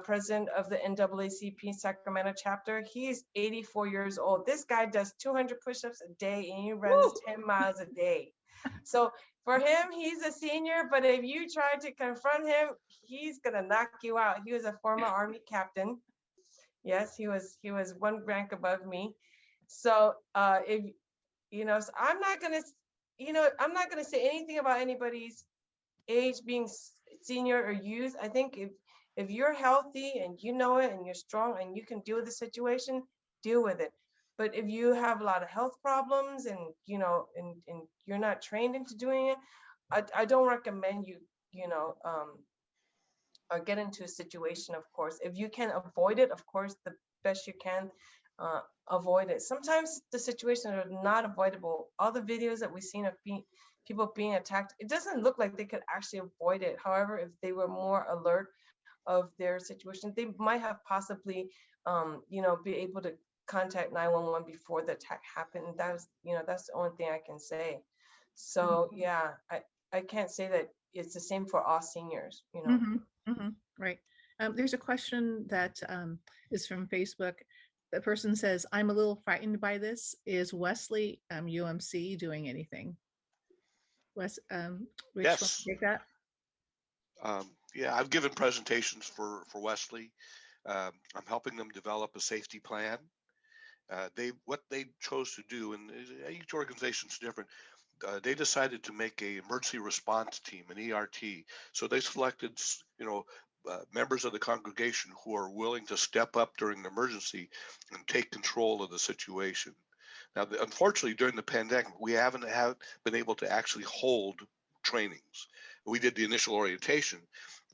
Speaker 2: president of the NAACP Sacramento chapter. He's 84 years old. This guy does 200 push-ups a day and he runs 10 miles a day. So for him, he's a senior, but if you try to confront him, he's gonna knock you out. He was a former Army captain. Yes, he was one rank above me. So if so I'm not gonna say anything about anybody's age being senior or youth. I think if you're healthy and you know it and you're strong and you can deal with the situation, deal with it. But if you have a lot of health problems and and you're not trained into doing it, I don't recommend you or get into a situation. Of course, if you can avoid it, of course, the best you can avoid it. Sometimes the situations are not avoidable. All the videos that we've seen of people being attacked, it doesn't look like they could actually avoid it. However, if they were more alert of their situation, they might have possibly be able to contact 911 before the attack happened. And that's the only thing I can say. So yeah, I can't say that it's the same for all seniors.
Speaker 1: Right. There's a question that is from Facebook. The person says, I'm a little frightened by this. Is Wesley UMC doing anything? Rich,
Speaker 3: Yes.
Speaker 1: take that?
Speaker 3: Yeah, I've given presentations for Wesley. I'm helping them develop a safety plan. What they chose to do, and each organization is different. They decided to make a emergency response team, an ERT. So they selected, members of the congregation who are willing to step up during an emergency and take control of the situation. Now, unfortunately, during the pandemic, we haven't been able to actually hold trainings. We did the initial orientation,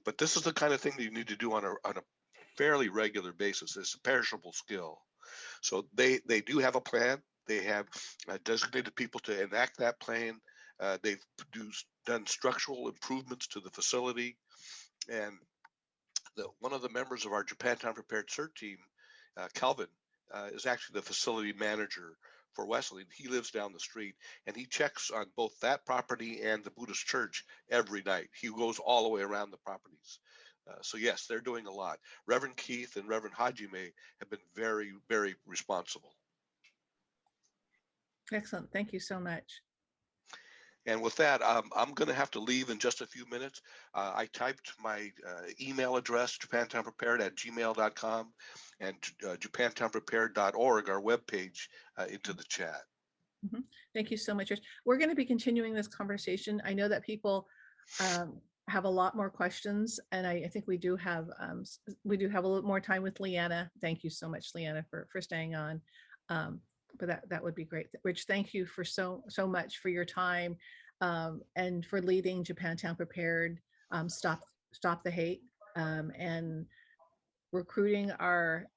Speaker 3: but this is the kind of thing that you need to do on a fairly regular basis. It's a perishable skill. So they do have a plan. They have designated people to enact that plan. They've done structural improvements to the facility. And one of the members of our Japantown Prepared CERT team, Kelvin, is actually the facility manager for Wesley. He lives down the street, and he checks on both that property and the Buddhist church every night. He goes all the way around the properties. So yes, they're doing a lot. Reverend Keith and Reverend Hajime have been very, very responsible.
Speaker 1: Excellent. Thank you so much.
Speaker 3: And with that, I'm going to have to leave in just a few minutes. I typed my email address, japantownprepared@gmail.com, and japantownprepared.org, our webpage, into the chat.
Speaker 1: Mm-hmm. Thank you so much, Rich. We're going to be continuing this conversation. I know that people have a lot more questions, and I think we do have a little more time with Leanna. Thank you so much, Leanna, for staying on. But that would be great. Rich, thank you for so much for your time, and for leading Japantown Prepared, Stop the Hate, and recruiting our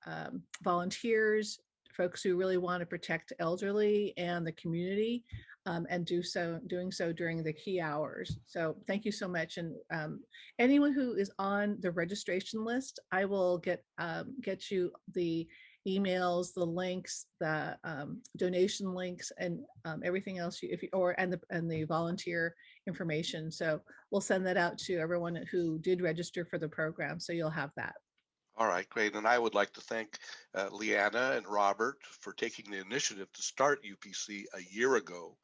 Speaker 1: volunteers, folks who really want to protect elderly and the community, and doing so during the key hours. So thank you so much. And anyone who is on the registration list, I will get you the emails, the links, the donation links, and everything else and the volunteer information. So we'll send that out to everyone who did register for the program. So you'll have that.
Speaker 3: All right, great. And I would like to thank Leanna and Robert for taking the initiative to start UPC a year ago.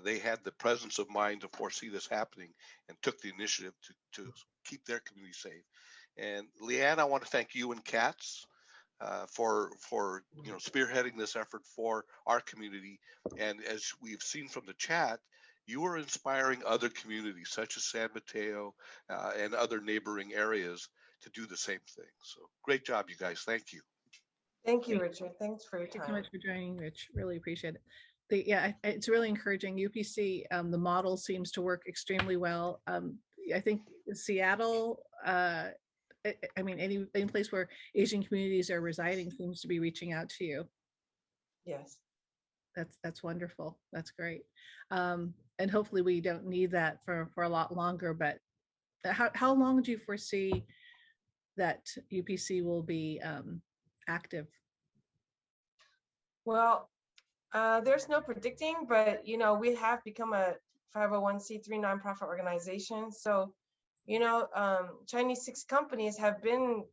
Speaker 3: They had the presence of mind to foresee this happening and took the initiative to keep their community safe. And Leanna, I want to thank you and Katz for spearheading this effort for our community. And as we've seen from the chat, you are inspiring other communities such as San Mateo and other neighboring areas to do the same thing. So great job, you guys. Thank you.
Speaker 2: Thank you, Richard. Thanks for your time.
Speaker 1: Thanks so much for joining, Rich. Really appreciate it. It's really encouraging. UPC, the model seems to work extremely well. I think Seattle, any place where Asian communities are residing seems to be reaching out to you.
Speaker 2: Yes.
Speaker 1: That's wonderful. That's great. And hopefully we don't need that for a lot longer, but how long do you foresee that UPC will be active?
Speaker 2: Well, there's no predicting, but we have become a 501c3 nonprofit organization. So, Chinese 6 companies have been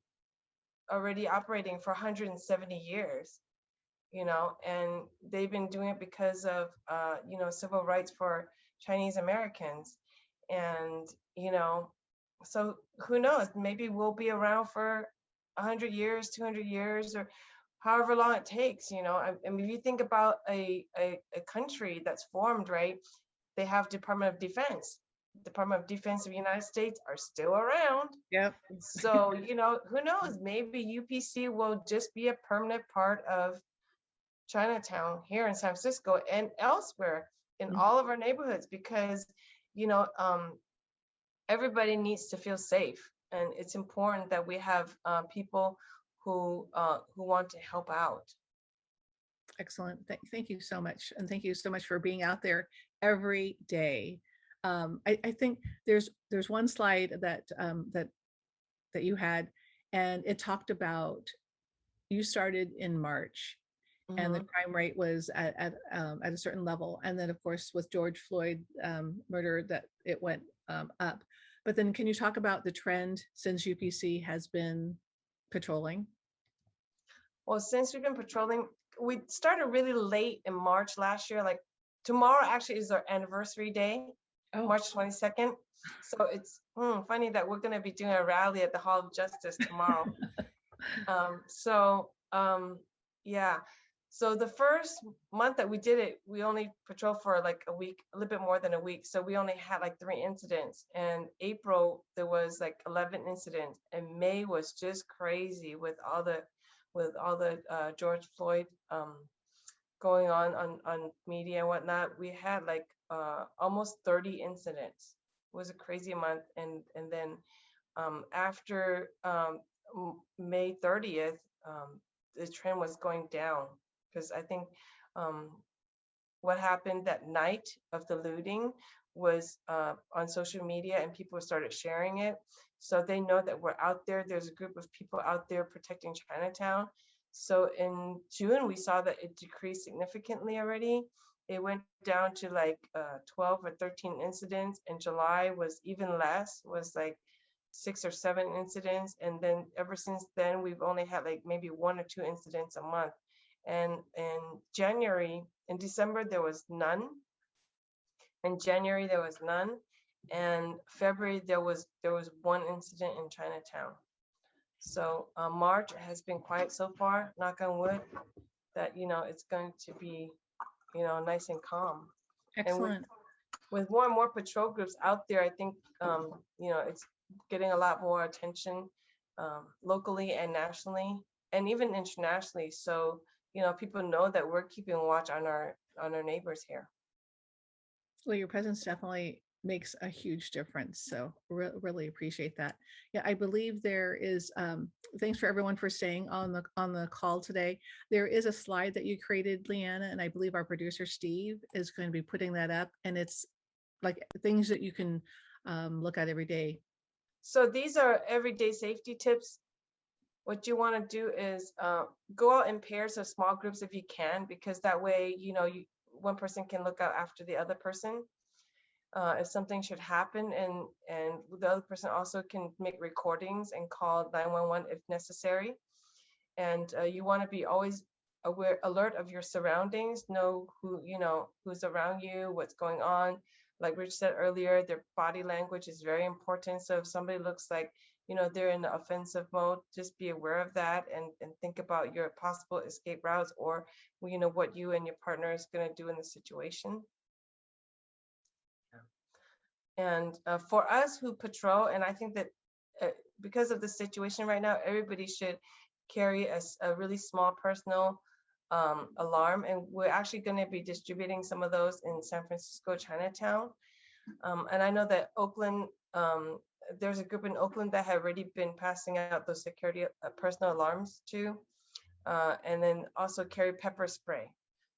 Speaker 2: already operating for 170 years, and they've been doing it because of, civil rights for Chinese Americans. And, so who knows, maybe we'll be around for 100 years, 200 years, or however long it takes. I mean, if you think about a country that's formed, right, they have Department of Defense. Department of Defense of the United States are still around.
Speaker 1: Yep.
Speaker 2: So, who knows, maybe UPC will just be a permanent part of Chinatown here in San Francisco and elsewhere in all of our neighborhoods, because, everybody needs to feel safe. And it's important that we have people who want to help out.
Speaker 1: Excellent. Thank you so much. And thank you so much for being out there every day. I think there's one slide that you had, and it talked about you started in March, and the crime rate was at a certain level, and then of course with George Floyd murder that it went up. But then can you talk about the trend since UPC has been patrolling?
Speaker 2: Well, since we've been patrolling, we started really late in March last year. Like tomorrow actually is our anniversary day, March 22nd. So it's funny that we're going to be doing a rally at the Hall of Justice tomorrow. Yeah. So the first month that we did it, we only patrolled for like a week, a little bit more than a week. So we only had like 3 incidents. And April there was like 11 incidents, and May was just crazy with all the George Floyd going on media and whatnot. We had like almost 30 incidents. It was a crazy month, and then after May 30th, the trend was going down, because I think um, what happened that night of the looting was on social media, and people started sharing it. So they know that we're out there. There's a group of people out there protecting Chinatown. So in June, we saw that it decreased significantly already. It went down to like 12 or 13 incidents. In July was even less, was like 6 or 7 incidents. And then ever since then, we've only had like maybe 1 or 2 incidents a month. And in December, there was none. In January, there was none. And February, there was 1 incident in Chinatown. So March has been quiet so far, knock on wood, that, it's going to be, nice and calm.
Speaker 1: Excellent.
Speaker 2: And with more and more patrol groups out there, I think, it's getting a lot more attention locally and nationally, and even internationally. So, people know that we're keeping watch on our neighbors here.
Speaker 1: Well, your presence definitely makes a huge difference. So really appreciate that. Yeah, I believe there is, thanks for everyone for staying on the call today. There is a slide that you created, Leanna, and I believe our producer Steve is going to be putting that up, and it's like things that you can look at every day.
Speaker 2: So these are everyday safety tips. What you want to do is go out in pairs or small groups if you can, because that way, one person can look out after the other person if something should happen, and the other person also can make recordings and call 911 if necessary. And you want to be always alert of your surroundings, know who's around you, what's going on. Like Rich said earlier, their body language is very important. So if somebody looks like they're in the offensive mode, just be aware of that, and think about your possible escape routes, or what you and your partner is going to do in the situation. And for us who patrol, and I think that because of the situation right now, everybody should carry a really small personal alarm, and we're actually going to be distributing some of those in San Francisco, Chinatown. And I know that Oakland, there's a group in Oakland that have already been passing out those security personal alarms too, and then also carry pepper spray.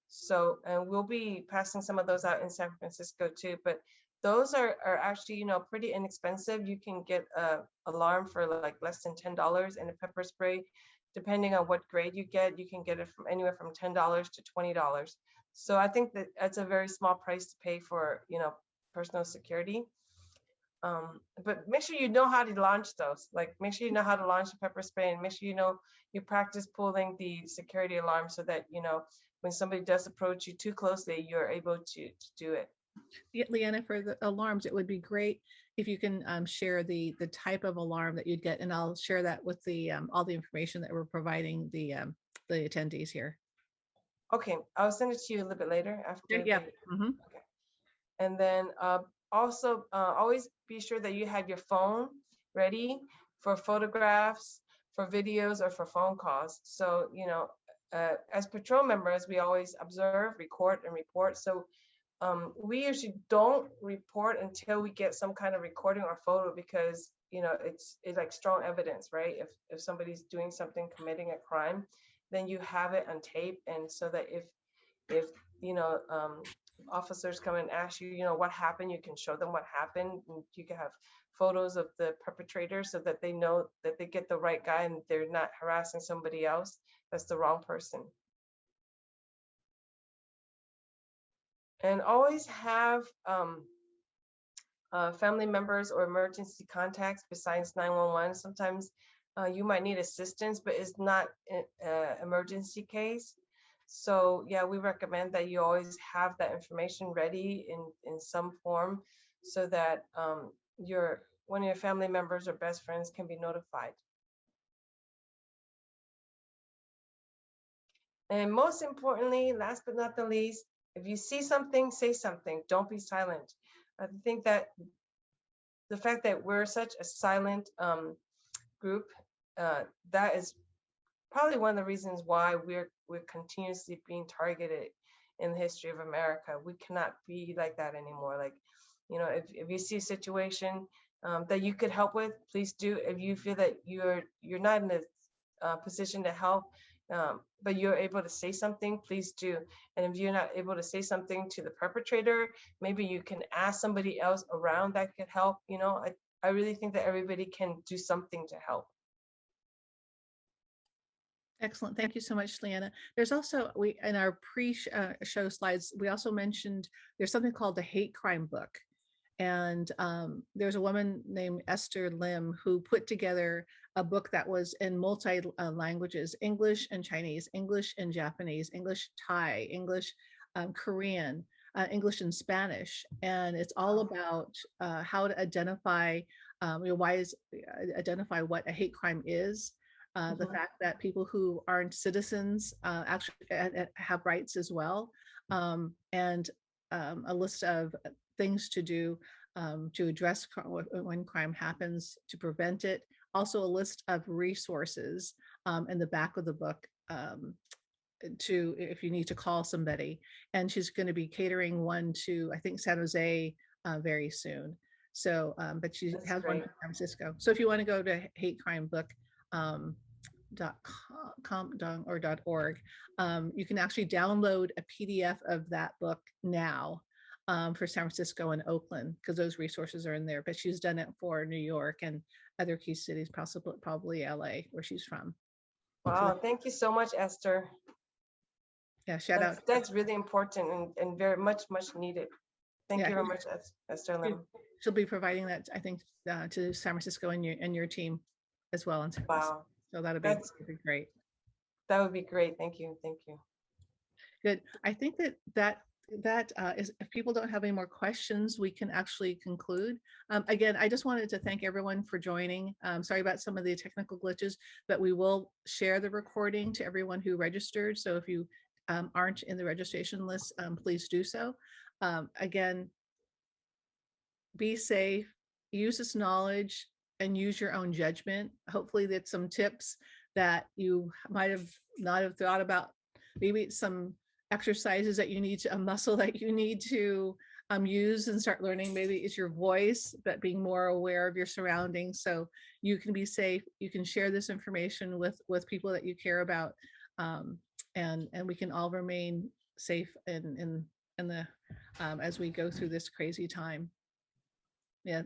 Speaker 2: So, and we'll be passing some of those out in San Francisco too, but those are actually, pretty inexpensive. You can get a alarm for like less than $10, and a pepper spray, depending on what grade you can get it from anywhere from $10 to $20. So I think that that's a very small price to pay for, personal security. But make sure you know how to launch those. Like, make sure you know how to launch the pepper spray, and make sure you practice pulling the security alarm, so that when somebody does approach you too closely, you're able to do it.
Speaker 1: Yeah, Leanna, for the alarms, it would be great if you can share the type of alarm that you'd get, and I'll share that with the all the information that we're providing the attendees here.
Speaker 2: Okay, I'll send it to you a little bit later after.
Speaker 1: Yeah.
Speaker 2: Okay. And then also always be sure that you have your phone ready for photographs, for videos, or for phone calls. So as patrol members, we always observe, record, and report. So we usually don't report until we get some kind of recording or photo, because it's like strong evidence, right? If somebody's doing something, committing a crime, then you have it on tape, and so that if officers come and ask you, what happened, you can show them what happened. And you can have photos of the perpetrator, so that they know that they get the right guy and they're not harassing somebody else that's the wrong person. And always have family members or emergency contacts besides 911. Sometimes you might need assistance, but it's not an emergency case. So yeah, we recommend that you always have that information ready in some form, so that one of your family members or best friends can be notified. And most importantly, last but not the least, if you see something, say something. Don't be silent. I think that the fact that we're such a silent group, that is probably one of the reasons why we're continuously being targeted in the history of America. We cannot be like that anymore. Like, if you see a situation that you could help with, please do. If you feel that you're not in a position to help, but you're able to say something, please do. And if you're not able to say something to the perpetrator, maybe you can ask somebody else around that could help. I really think that everybody can do something to help.
Speaker 1: Excellent. Thank you so much, Leanna. There's also, in our pre-show slides, we also mentioned there's something called the hate crime book. And there's a woman named Esther Lim who put together a book that was in multi languages, English and Chinese, English and Japanese, English Thai, English Korean, English and Spanish. And it's all about how to identify, identify what a hate crime is. The fact that people who aren't citizens actually have rights as well, and a list of things to do to address when crime happens, to prevent it. Also a list of resources in the back of the book to if you need to call somebody. And she's going to be catering one to, I think, San Jose very soon. So, but she has one in San Francisco. So if you want to go to hatecrimebook.com or .org, you can actually download a PDF of that book now for San Francisco and Oakland, because those resources are in there. But she's done it for New York and other key cities, probably LA, where she's from.
Speaker 2: Wow, thank you so much, Esther.
Speaker 1: Yeah, shout out.
Speaker 2: That's really important and very much needed. Thank you very much, Esther Lim.
Speaker 1: She'll be providing that, I think, to San Francisco and your team as well. And
Speaker 2: wow.
Speaker 1: So that'll be great.
Speaker 2: That would be great. Thank you. Thank you.
Speaker 1: Good. I think that is, if people don't have any more questions, we can actually conclude. Again, I just wanted to thank everyone for joining. Sorry about some of the technical glitches, but we will share the recording to everyone who registered. So if you aren't in the registration list, please do so. Again, be safe, use this knowledge, and use your own judgment. Hopefully that's some tips that you might have not have thought about, maybe some exercises that you need to, a muscle that you need to use and start learning. Maybe it's your voice, but being more aware of your surroundings so you can be safe. You can share this information with people that you care about, and we can all remain safe in the as we go through this crazy time. Yeah.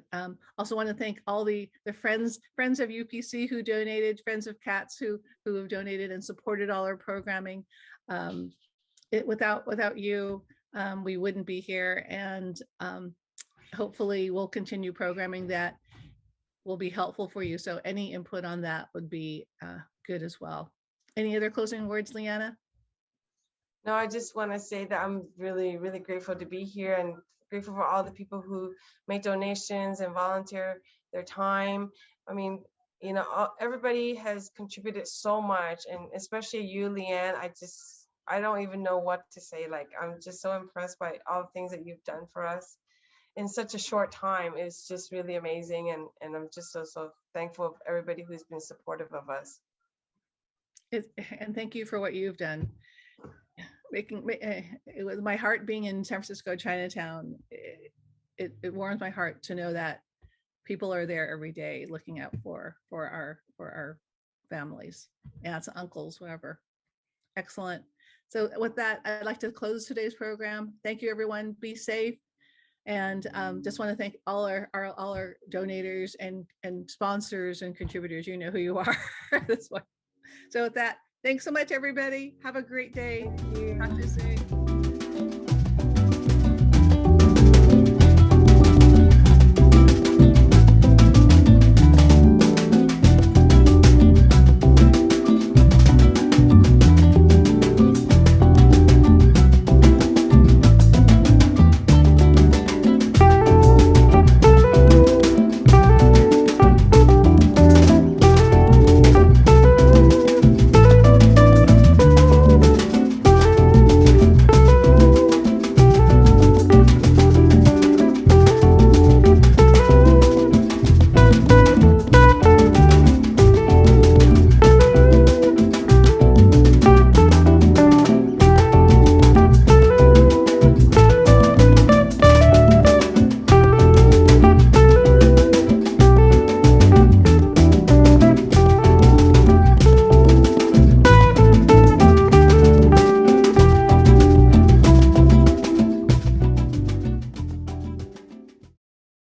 Speaker 1: Also want to thank all the friends of UPC who donated, friends of CATS who have donated and supported all our programming. Without you, we wouldn't be here, and hopefully we'll continue programming that will be helpful for you. So any input on that would be good as well. Any other closing words, Leanna?
Speaker 2: No, I just want to say that I'm really, really grateful to be here and grateful for all the people who make donations and volunteer their time. I mean, everybody has contributed so much, and especially you, Leianne. I don't even know what to say. Like, I'm just so impressed by all the things that you've done for us in such a short time. It's just really amazing, and I'm just so thankful of everybody who's been supportive of us.
Speaker 1: And thank you for what you've done. It was my heart being in San Francisco, Chinatown. It warms my heart to know that people are there every day looking out for our families, aunts, uncles, whatever. Excellent. So with that, I'd like to close today's program. Thank you, everyone. Be safe. And just want to thank all our donators and sponsors and contributors. You know who you are. This one. So with that, thanks so much, everybody. Have a great day. Talk to you soon.